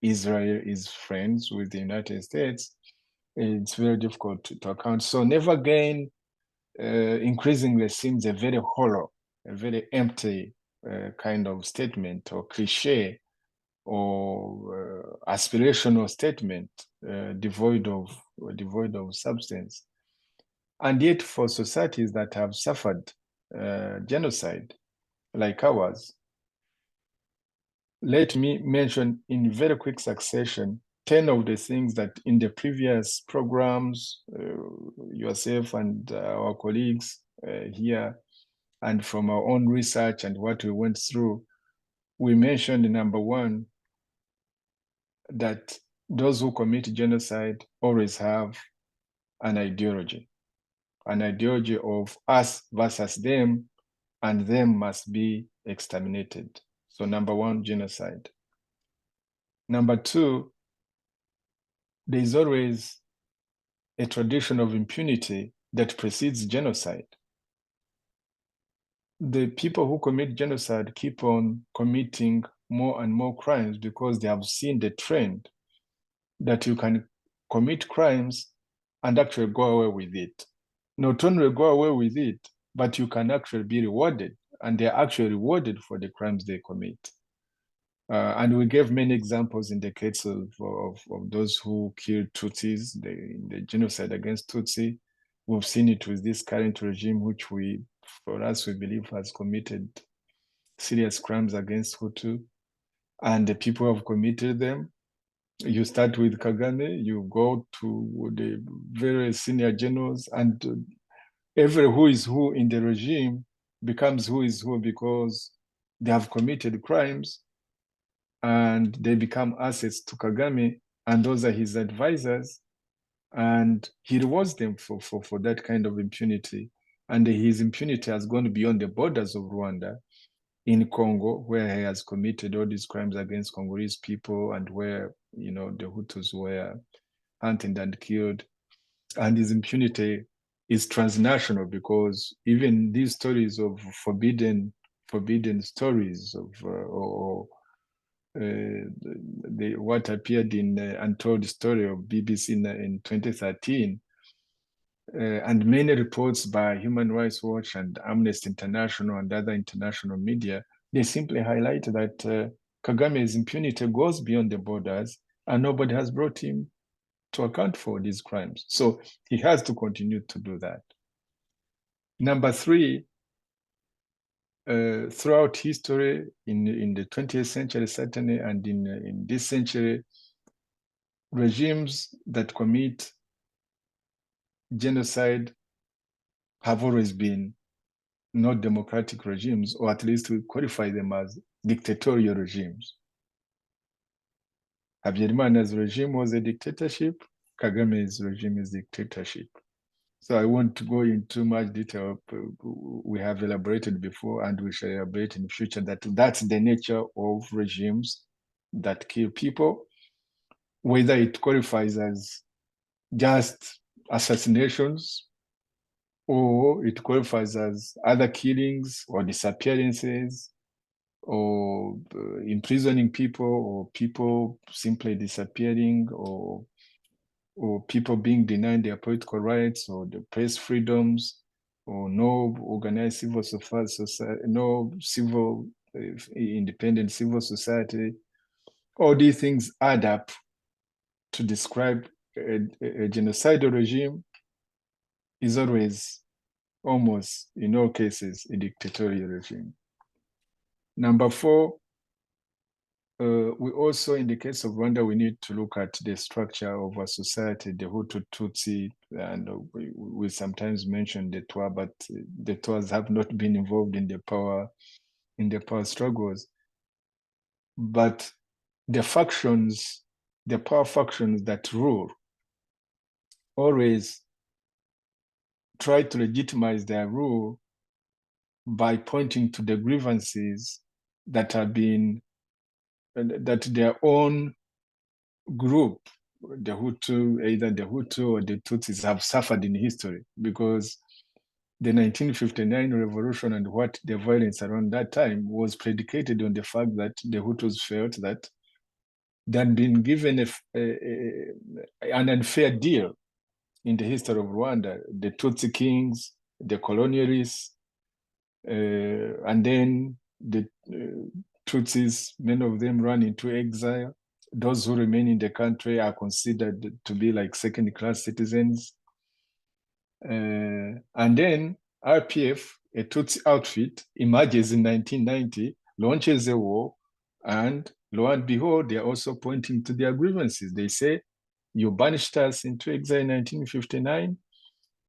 Israel is friends with the United States, it's very difficult to account. So never again increasingly seems a very hollow, a very empty kind of statement or cliche or aspirational statement, devoid of substance. And yet, for societies that have suffered genocide like ours, let me mention in very quick succession 10 of the things that in the previous programs, yourself and our colleagues here, and from our own research and what we went through, we mentioned number one, that those who commit genocide always have an ideology of us versus them, and them must be exterminated. So number one, genocide. Number two, there is always a tradition of impunity that precedes genocide. The people who commit genocide keep on committing more and more crimes because they have seen the trend that you can commit crimes and actually go away with it. Not only go away with it, but you can actually be rewarded, and they're actually rewarded for the crimes they commit. And we gave many examples in the case of those who killed Tutsis, the genocide against Tutsi. We've seen it with this current regime, which we believe has committed serious crimes against Hutu, and the people have committed them. You start with Kagame, you go to the very senior generals, and every who is who in the regime becomes who is who because they have committed crimes and they become assets to Kagame, and those are his advisors, and he rewards them for that kind of impunity. And his impunity has gone beyond the borders of Rwanda, in Congo, where he has committed all these crimes against Congolese people, and where, you know, the Hutus were hunted and killed. And his impunity is transnational, because even these stories of forbidden stories of what appeared in Untold Story of BBC in 2013, and many reports by Human Rights Watch and Amnesty International and other international media, they simply highlight that Kagame's impunity goes beyond the borders, and nobody has brought him to account for these crimes. So he has to continue to do that. Number three, throughout history, in the 20th century certainly, and in this century, regimes that commit genocide have always been not democratic regimes, or at least we qualify them as dictatorial regimes. Habyarimana's regime was a dictatorship. Kagame's regime is dictatorship. So I won't go into much detail. We have elaborated before, and we shall elaborate in the future, that that's the nature of regimes that kill people, whether it qualifies as just assassinations, or it qualifies as other killings or disappearances, or imprisoning people, or people simply disappearing, or people being denied their political rights, or the press freedoms, or no organized civil society, no civil independent civil society. All these things add up to describe a genocidal regime. Is always, almost in all cases, a dictatorial regime. Number four, we also, in the case of Rwanda, we need to look at the structure of our society, the Hutu, Tutsi, and we sometimes mention the Twa, but the Twas have not been involved in the power struggles. But the factions, the power factions that rule, always try to legitimize their rule by pointing to the grievances that have been, that their own group, the Hutu, either the Hutu or the Tutsis, have suffered in history, because the 1959 revolution and what the violence around that time was predicated on the fact that the Hutus felt that they had been given an unfair deal in the history of Rwanda. The Tutsi kings, the colonialists, and then the Tutsis, many of them ran into exile. Those who remain in the country are considered to be like second-class citizens. And then RPF, a Tutsi outfit, emerges in 1990, launches a war, and lo and behold, they are also pointing to their grievances. They say, you banished us into exile in 1959.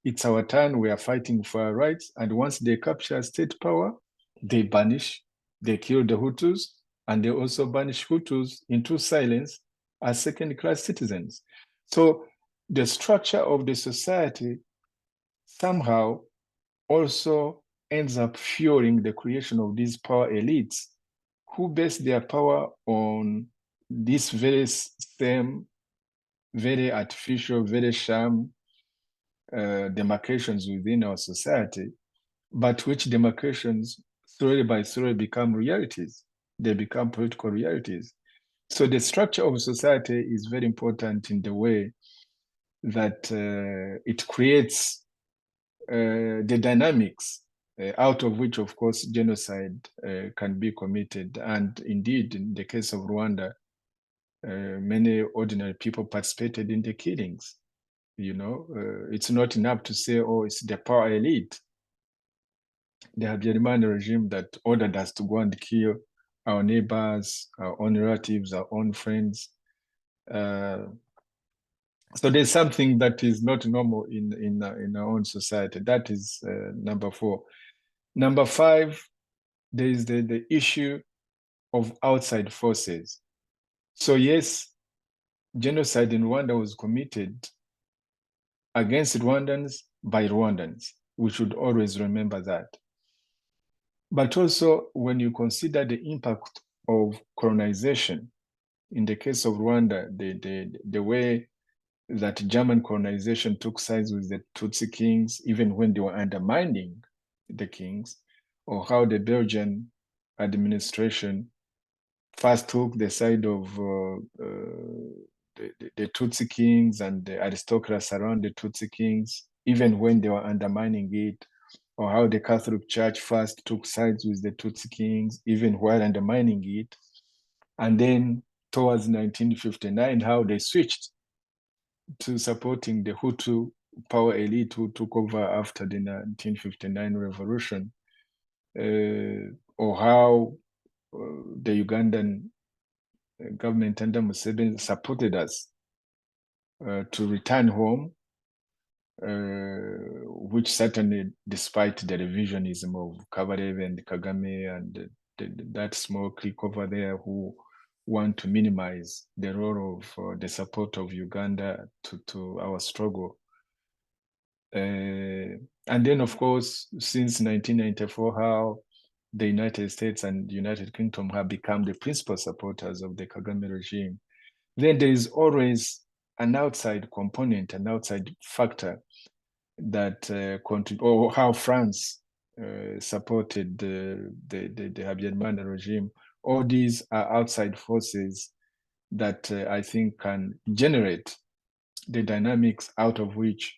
It's our turn. We are fighting for our rights. And once they capture state power, they banish, they kill the Hutus, and they also banish Hutus into silence as second-class citizens. So the structure of the society somehow also ends up fueling the creation of these power elites who base their power on this very same, very artificial, very sham demarcations within our society, but which demarcations slowly by slowly become realities. They become political realities. So the structure of society is very important in the way that it creates the dynamics out of which, of course, genocide can be committed. And indeed, in the case of Rwanda, many ordinary people participated in the killings. You know, it's not enough to say, oh, it's the power elite, the Habyarimana regime that ordered us to go and kill our neighbors, our own relatives, our own friends. So there's something that is not normal in our own society. That is number 4. Number 5, there is the issue of outside forces. So yes, genocide in Rwanda was committed against Rwandans by Rwandans. We should always remember that. But also, when you consider the impact of colonization, in the case of Rwanda, the way that German colonization took sides with the Tutsi kings, even when they were undermining the kings, or how the Belgian administration first took the side of the Tutsi kings and the aristocrats around the Tutsi kings, even when they were undermining it, or how the Catholic Church first took sides with the Tutsi kings, even while undermining it. And then towards 1959, how they switched to supporting the Hutu power elite who took over after the 1959 revolution, or how the Ugandan government under Museveni supported us to return home, which certainly, despite the revisionism of Kabarebe and Kagame and that small clique over there who want to minimize the role of the support of Uganda to our struggle. And then, of course, since 1994, how the United States and United Kingdom have become the principal supporters of the Kagame regime. Then there is always an outside component, an outside factor that or how France supported the Habyarimana regime. All these are outside forces that I think can generate the dynamics out of which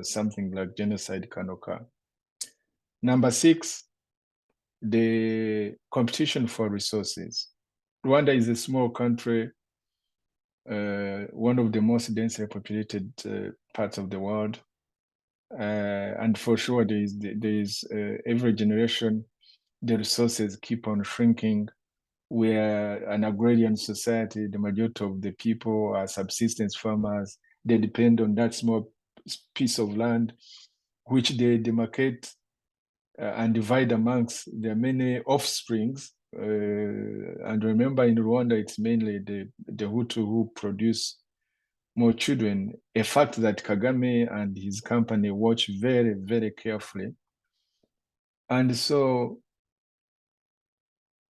something like genocide can occur. Number 6, the competition for resources. Rwanda is a small country, one of the most densely populated parts of the world. And for sure, there is every generation, the resources keep on shrinking. We are an agrarian society. The majority of the people are subsistence farmers. They depend on that small piece of land, which they demarcate and divide amongst their many offsprings. And remember, in Rwanda, it's mainly the Hutu who produce more children, a fact that Kagame and his company watch very, very carefully. And so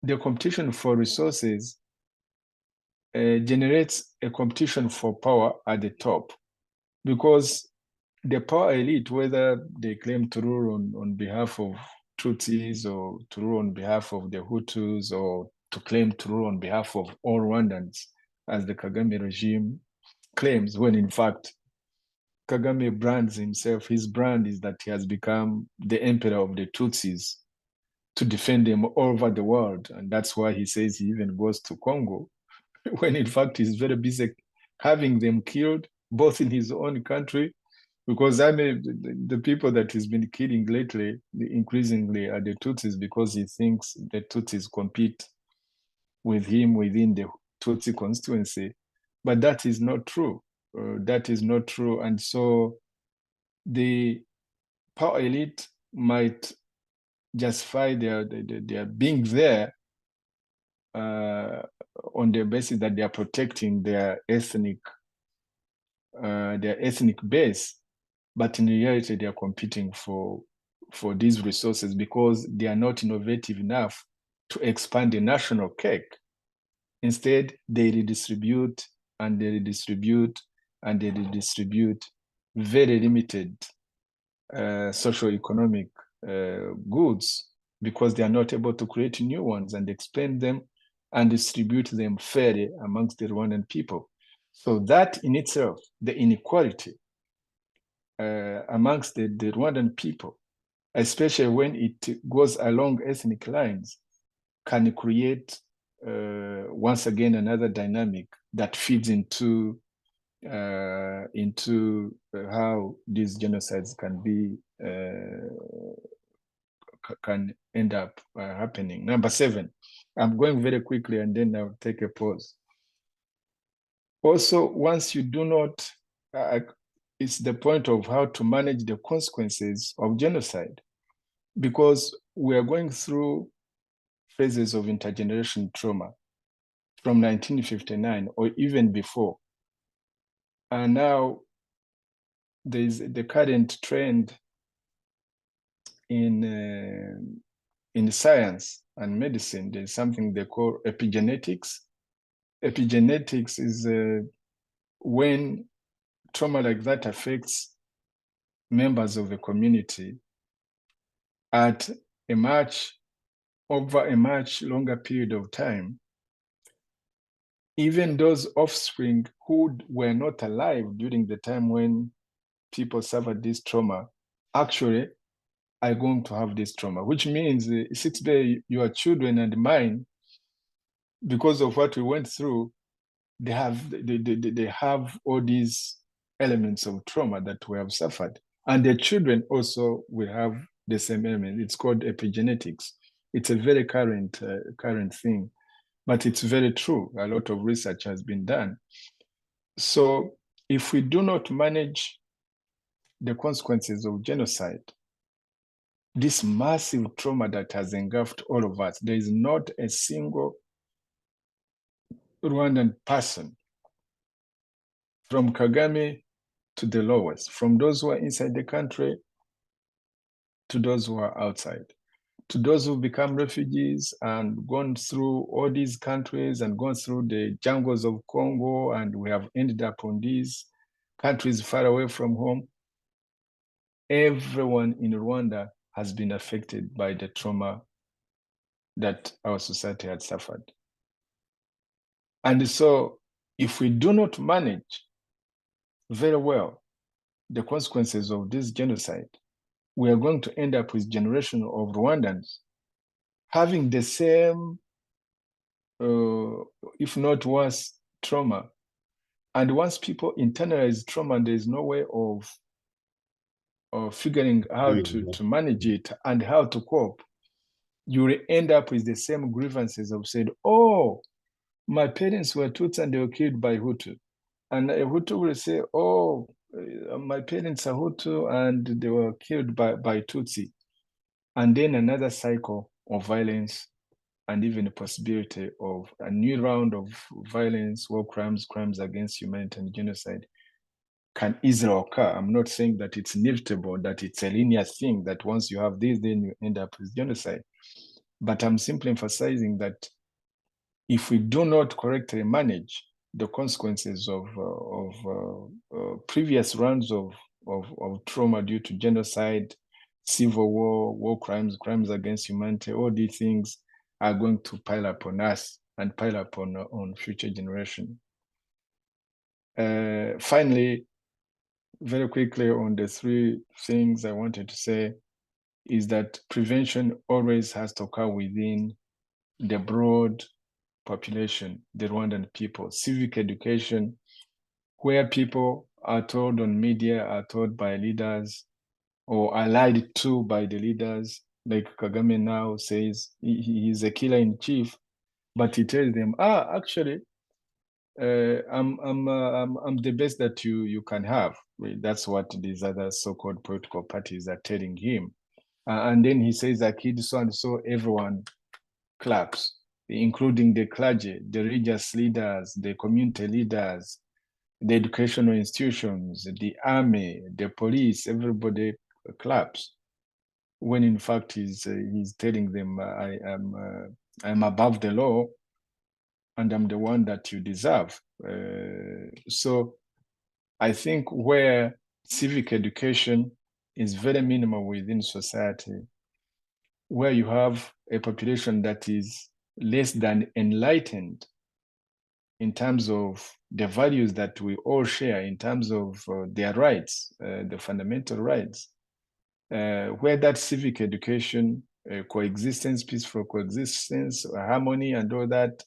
the competition for resources generates a competition for power at the top, because the power elite, whether they claim to rule on behalf of Tutsis or to rule on behalf of the Hutus or to claim to rule on behalf of all Rwandans, as the Kagame regime claims, when in fact Kagame brands himself, his brand is that he has become the emperor of the Tutsis to defend them all over the world. And that's why he says he even goes to Congo, when in fact he's very busy having them killed, both in his own country, because the people that he's been killing lately, increasingly are the Tutsis, because he thinks the Tutsis compete with him within the Tutsi constituency. But that is not true. That is not true. And so the power elite might justify their being there on the basis that they are protecting their ethnic base, but in reality they are competing for these resources because they are not innovative enough to expand the national cake. Instead, they redistribute and they redistribute and they redistribute very limited socio-economic goods because they are not able to create new ones and expand them and distribute them fairly amongst the Rwandan people. So that in itself, the inequality amongst the Rwandan people, especially when it goes along ethnic lines, can create once again another dynamic that feeds into how these genocides can end up happening. Number 7, I'm going very quickly and then I'll take a pause. Also, once you do not, it's the point of how to manage the consequences of genocide, because we are going through phases of intergenerational trauma from 1959 or even before. And now there's the current trend in science and medicine. There's something they call epigenetics. Epigenetics is when trauma like that affects members of the community at over a much longer period of time. Even those offspring who were not alive during the time when people suffered this trauma actually are going to have this trauma, which means Sixbert, your children and mine, because of what we went through, they have all these elements of trauma that we have suffered. And their children also will have the same element. It's called epigenetics. It's a very current thing, but it's very true. A lot of research has been done. So if we do not manage the consequences of genocide, this massive trauma that has engulfed all of us, there is not a single Rwandan person, from Kagame to the lowest, from those who are inside the country to those who are outside, to those who become refugees and gone through all these countries and gone through the jungles of Congo, and we have ended up on these countries far away from home. Everyone in Rwanda has been affected by the trauma that our society had suffered. And so if we do not manage very well the consequences of this genocide, we are going to end up with a generation of Rwandans having the same, if not worse, trauma. And once people internalize trauma, there is no way of figuring out to manage it and how to cope. You will end up with the same grievances of said, oh, my parents were Tutsi and they were killed by Hutu. And a Hutu will say, oh, my parents are Hutu and they were killed by Tutsi. And then another cycle of violence and even a possibility of a new round of violence, war crimes, crimes against humanity and genocide can easily occur. I'm not saying that it's inevitable, that it's a linear thing, that once you have this, then you end up with genocide. But I'm simply emphasizing that if we do not correctly manage the consequences of previous rounds of of trauma due to genocide, civil war crimes, crimes against humanity. All these things are going to pile up on us and pile up on future generation. Finally, very quickly on the three things I wanted to say is that prevention always has to occur within the broad population, the Rwandan people. Civic education, where people are told on media, are told by leaders, or are lied to by the leaders, like Kagame now says he's a killer in chief, but he tells them, actually, I'm the best that you can have. That's what these other so-called political parties are telling him. And then he says that he so and so, everyone claps, including the clergy, the religious leaders, the community leaders, the educational institutions, the army, the police, everybody claps. When in fact he's telling them, I'm above the law, and I'm the one that you deserve. So I think where civic education is very minimal within society, where you have a population that is less than enlightened in terms of the values that we all share, in terms of their rights, the fundamental rights, where that civic education, coexistence, peaceful coexistence, harmony, and all that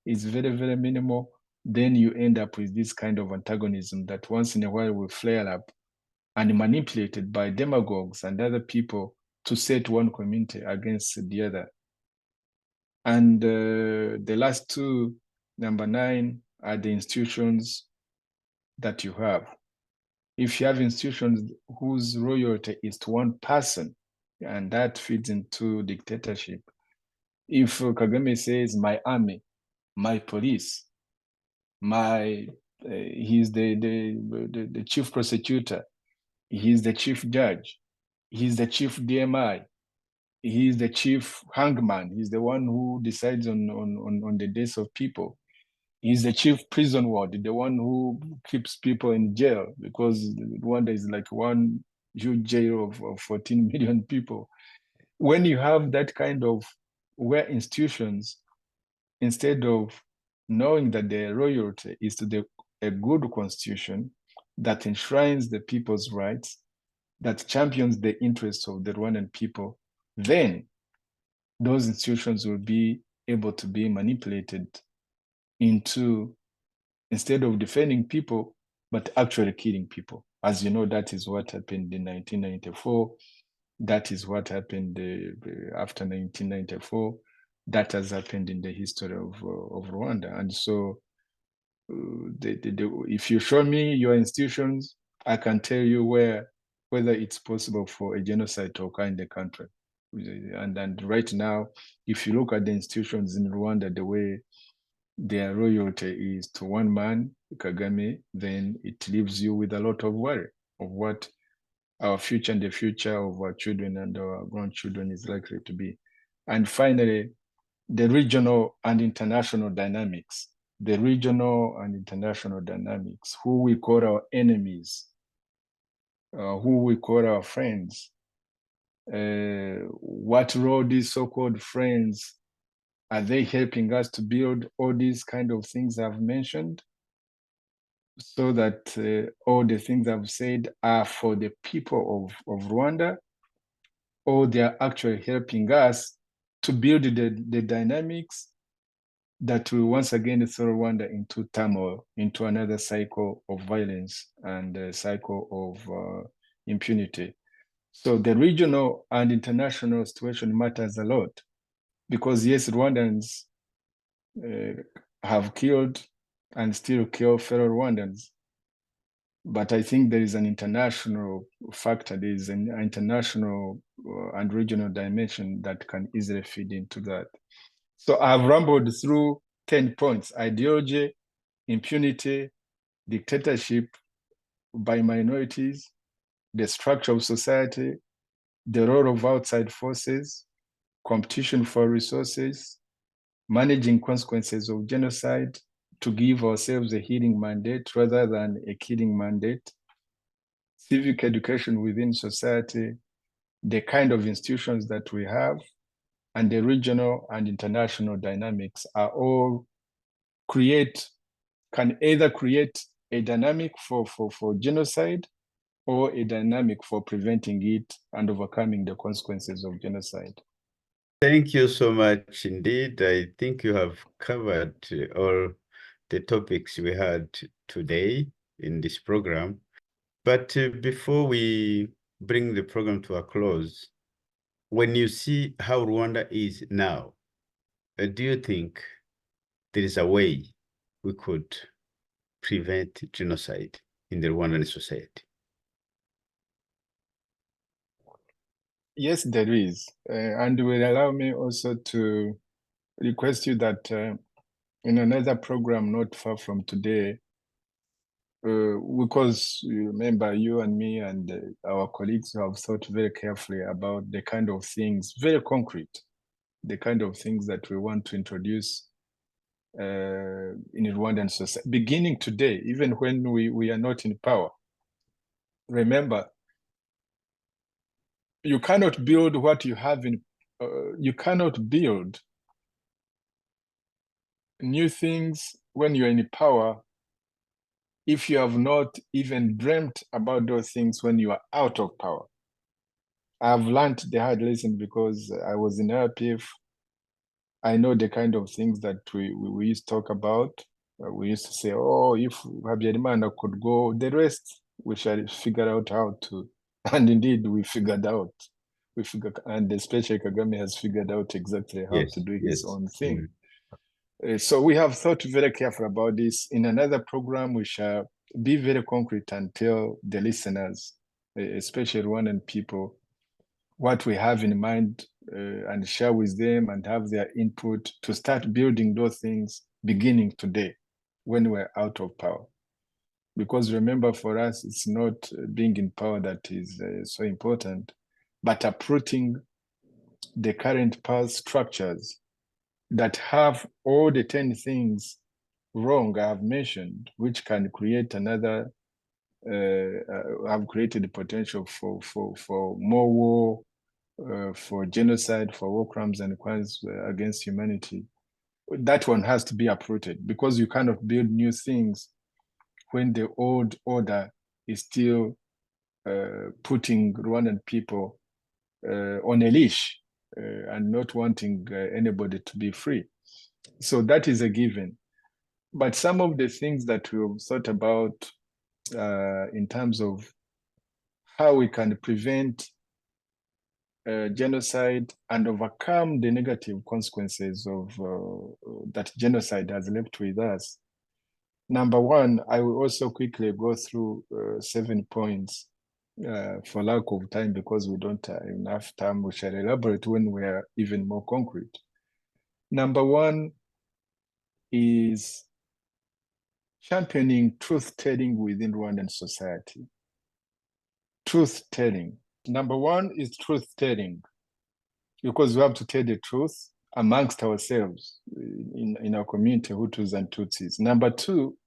is very, very minimal, then you end up with this kind of antagonism that once in a while will flare up and manipulated by demagogues and other people to set one community against the other. And the last two, number 9, are the institutions that you have. If you have institutions whose loyalty is to one person, and that feeds into dictatorship. If Kagame says, my army, my police, he's the chief prosecutor, he's the chief judge, he's the chief DMI, he's the chief hangman, he's the one who decides on the deaths of people. He's the chief prison ward, the one who keeps people in jail, because Rwanda is like one huge jail of 14 million people. When you have that kind of, where institutions, instead of knowing that their loyalty is to a good constitution that enshrines the people's rights, that champions the interests of the Rwandan people, then those institutions will be able to be manipulated into, instead of defending people, but actually killing people. As you know, that is what happened in 1994. That is what happened after 1994. That has happened in the history of Rwanda. And so if you show me your institutions, I can tell you whether it's possible for a genocide to occur in the country. And right now, if you look at the institutions in Rwanda, the way their loyalty is to one man, Kagame, then it leaves you with a lot of worry of what our future and the future of our children and our grandchildren is likely to be. And finally, the regional and international dynamics. The regional and international dynamics, who we call our enemies, who we call our friends, what role these so-called friends, are they helping us to build all these kind of things I've mentioned, so that all the things I've said are for the people of Rwanda, or they are actually helping us to build the dynamics that will once again throw Rwanda into turmoil, into another cycle of violence and a cycle of impunity. So the regional and international situation matters a lot, because yes, Rwandans have killed and still kill fellow Rwandans. But I think there is an international factor, there is an international and regional dimension that can easily feed into that. So I've rambled through 10 points: ideology, impunity, dictatorship by minorities, the structure of society, the role of outside forces, competition for resources, managing consequences of genocide, to give ourselves a healing mandate rather than a killing mandate, civic education within society, the kind of institutions that we have, and the regional and international dynamics are all can either create a dynamic for genocide or a dynamic for preventing it and overcoming the consequences of genocide. Thank you so much indeed. I think you have covered all the topics we had today in this program. But before we bring the program to a close, when you see how Rwanda is now, do you think there is a way we could prevent genocide in the Rwandan society? Yes, there is. And will allow me also to request you that in another program not far from today, because you remember you and me and our colleagues have thought very carefully about the kind of things, very concrete, the kind of things that we want to introduce in Rwandan society, beginning today, even when we are not in power. Remember, you cannot build what you have you cannot build new things when you're in power if you have not even dreamt about those things when you are out of power. I've learned the hard lesson because I was in RPF. I know the kind of things that we used to talk about. We used to say, oh, if Habyarimana could go, the rest we shall figure out how to. And indeed, we figured out. And especially Kagame has figured out exactly how to do his own thing. So we have thought very carefully about this. In another program, we shall be very concrete and tell the listeners, especially Rwandan people, what we have in mind and share with them and have their input to start building those things beginning today when we're out of power. Because remember, for us, it's not being in power that is so important, but uprooting the current power structures that have all the 10 things wrong I have mentioned, which can create another, have created the potential for more war, for genocide, for war crimes and crimes against humanity. That one has to be uprooted because you cannot build new things when the old order is still putting Rwandan people on a leash and not wanting anybody to be free. So that is a given. But some of the things that we've thought about in terms of how we can prevent genocide and overcome the negative consequences of that genocide has left with us. Number one, I will also quickly go through 7 points for lack of time because we don't have enough time. We shall elaborate when we are even more concrete. Number one is championing truth-telling within Rwandan society. Truth-telling. Number one is truth-telling, because we have to tell the truth amongst ourselves in our community, Hutus and Tutsis. Number two,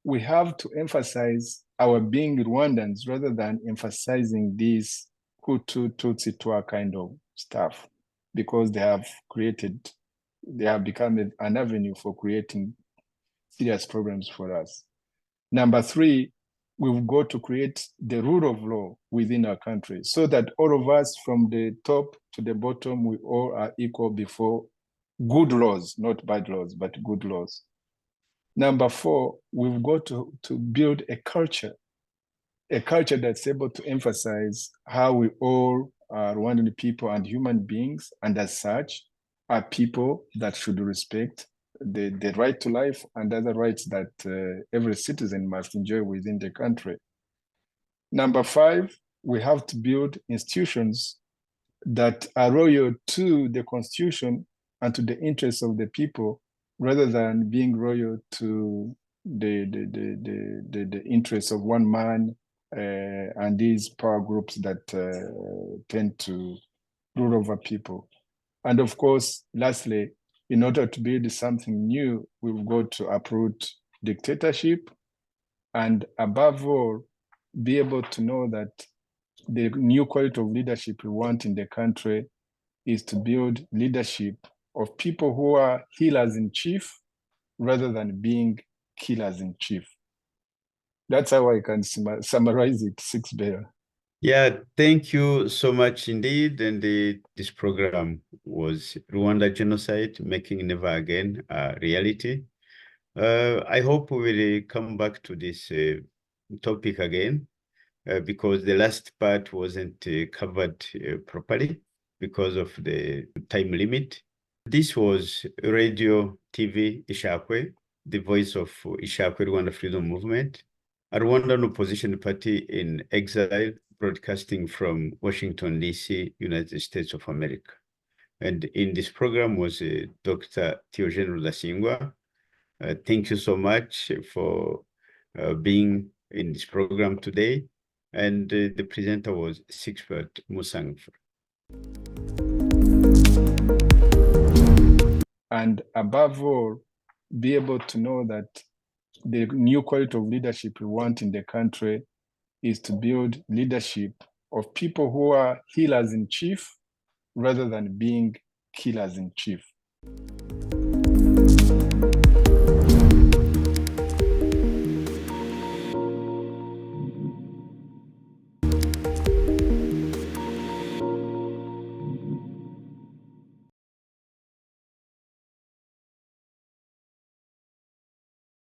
we have to emphasize our being Rwandans rather than emphasizing this Hutu, Tutsi, Twa kind of stuff, because they have become an avenue for creating serious problems for us. Number three, we've got to create the rule of law within our country so that all of us from the top to the bottom, we all are equal before good laws, not bad laws, but good laws. Number four, we've got to build a culture that's able to emphasize how we all are Rwandan people and human beings, and as such, are people that should respect the right to life and other rights that every citizen must enjoy within the country. Number five, we have to build institutions that are loyal to the Constitution and to the interests of the people, rather than being loyal to the interests of one man and these power groups that tend to rule over people. And of course, lastly, in order to build something new, we've got to uproot dictatorship and above all, be able to know that the new quality of leadership we want in the country is to build leadership of people who are healers in chief rather than being killers in chief. That's how I can summarize it, Sixbert. Yeah, thank you so much indeed. And this program was Rwanda Genocide, Making Never Again a Reality. I hope we will come back to this topic again because the last part wasn't covered properly because of the time limit. This was Radio TV Ishakwe, the voice of Ishakwe Rwanda Freedom Movement, a Rwandan opposition party in exile, broadcasting from Washington, D.C., United States of America. And in this program was Dr. Theogene RUDASINGWA. Thank you so much for being in this program today. And the presenter was Sixbert MUSANGAMFURA. And above all, be able to know that the new quality of leadership we want in the country is to build leadership of people who are healers in chief rather than being killers in chief.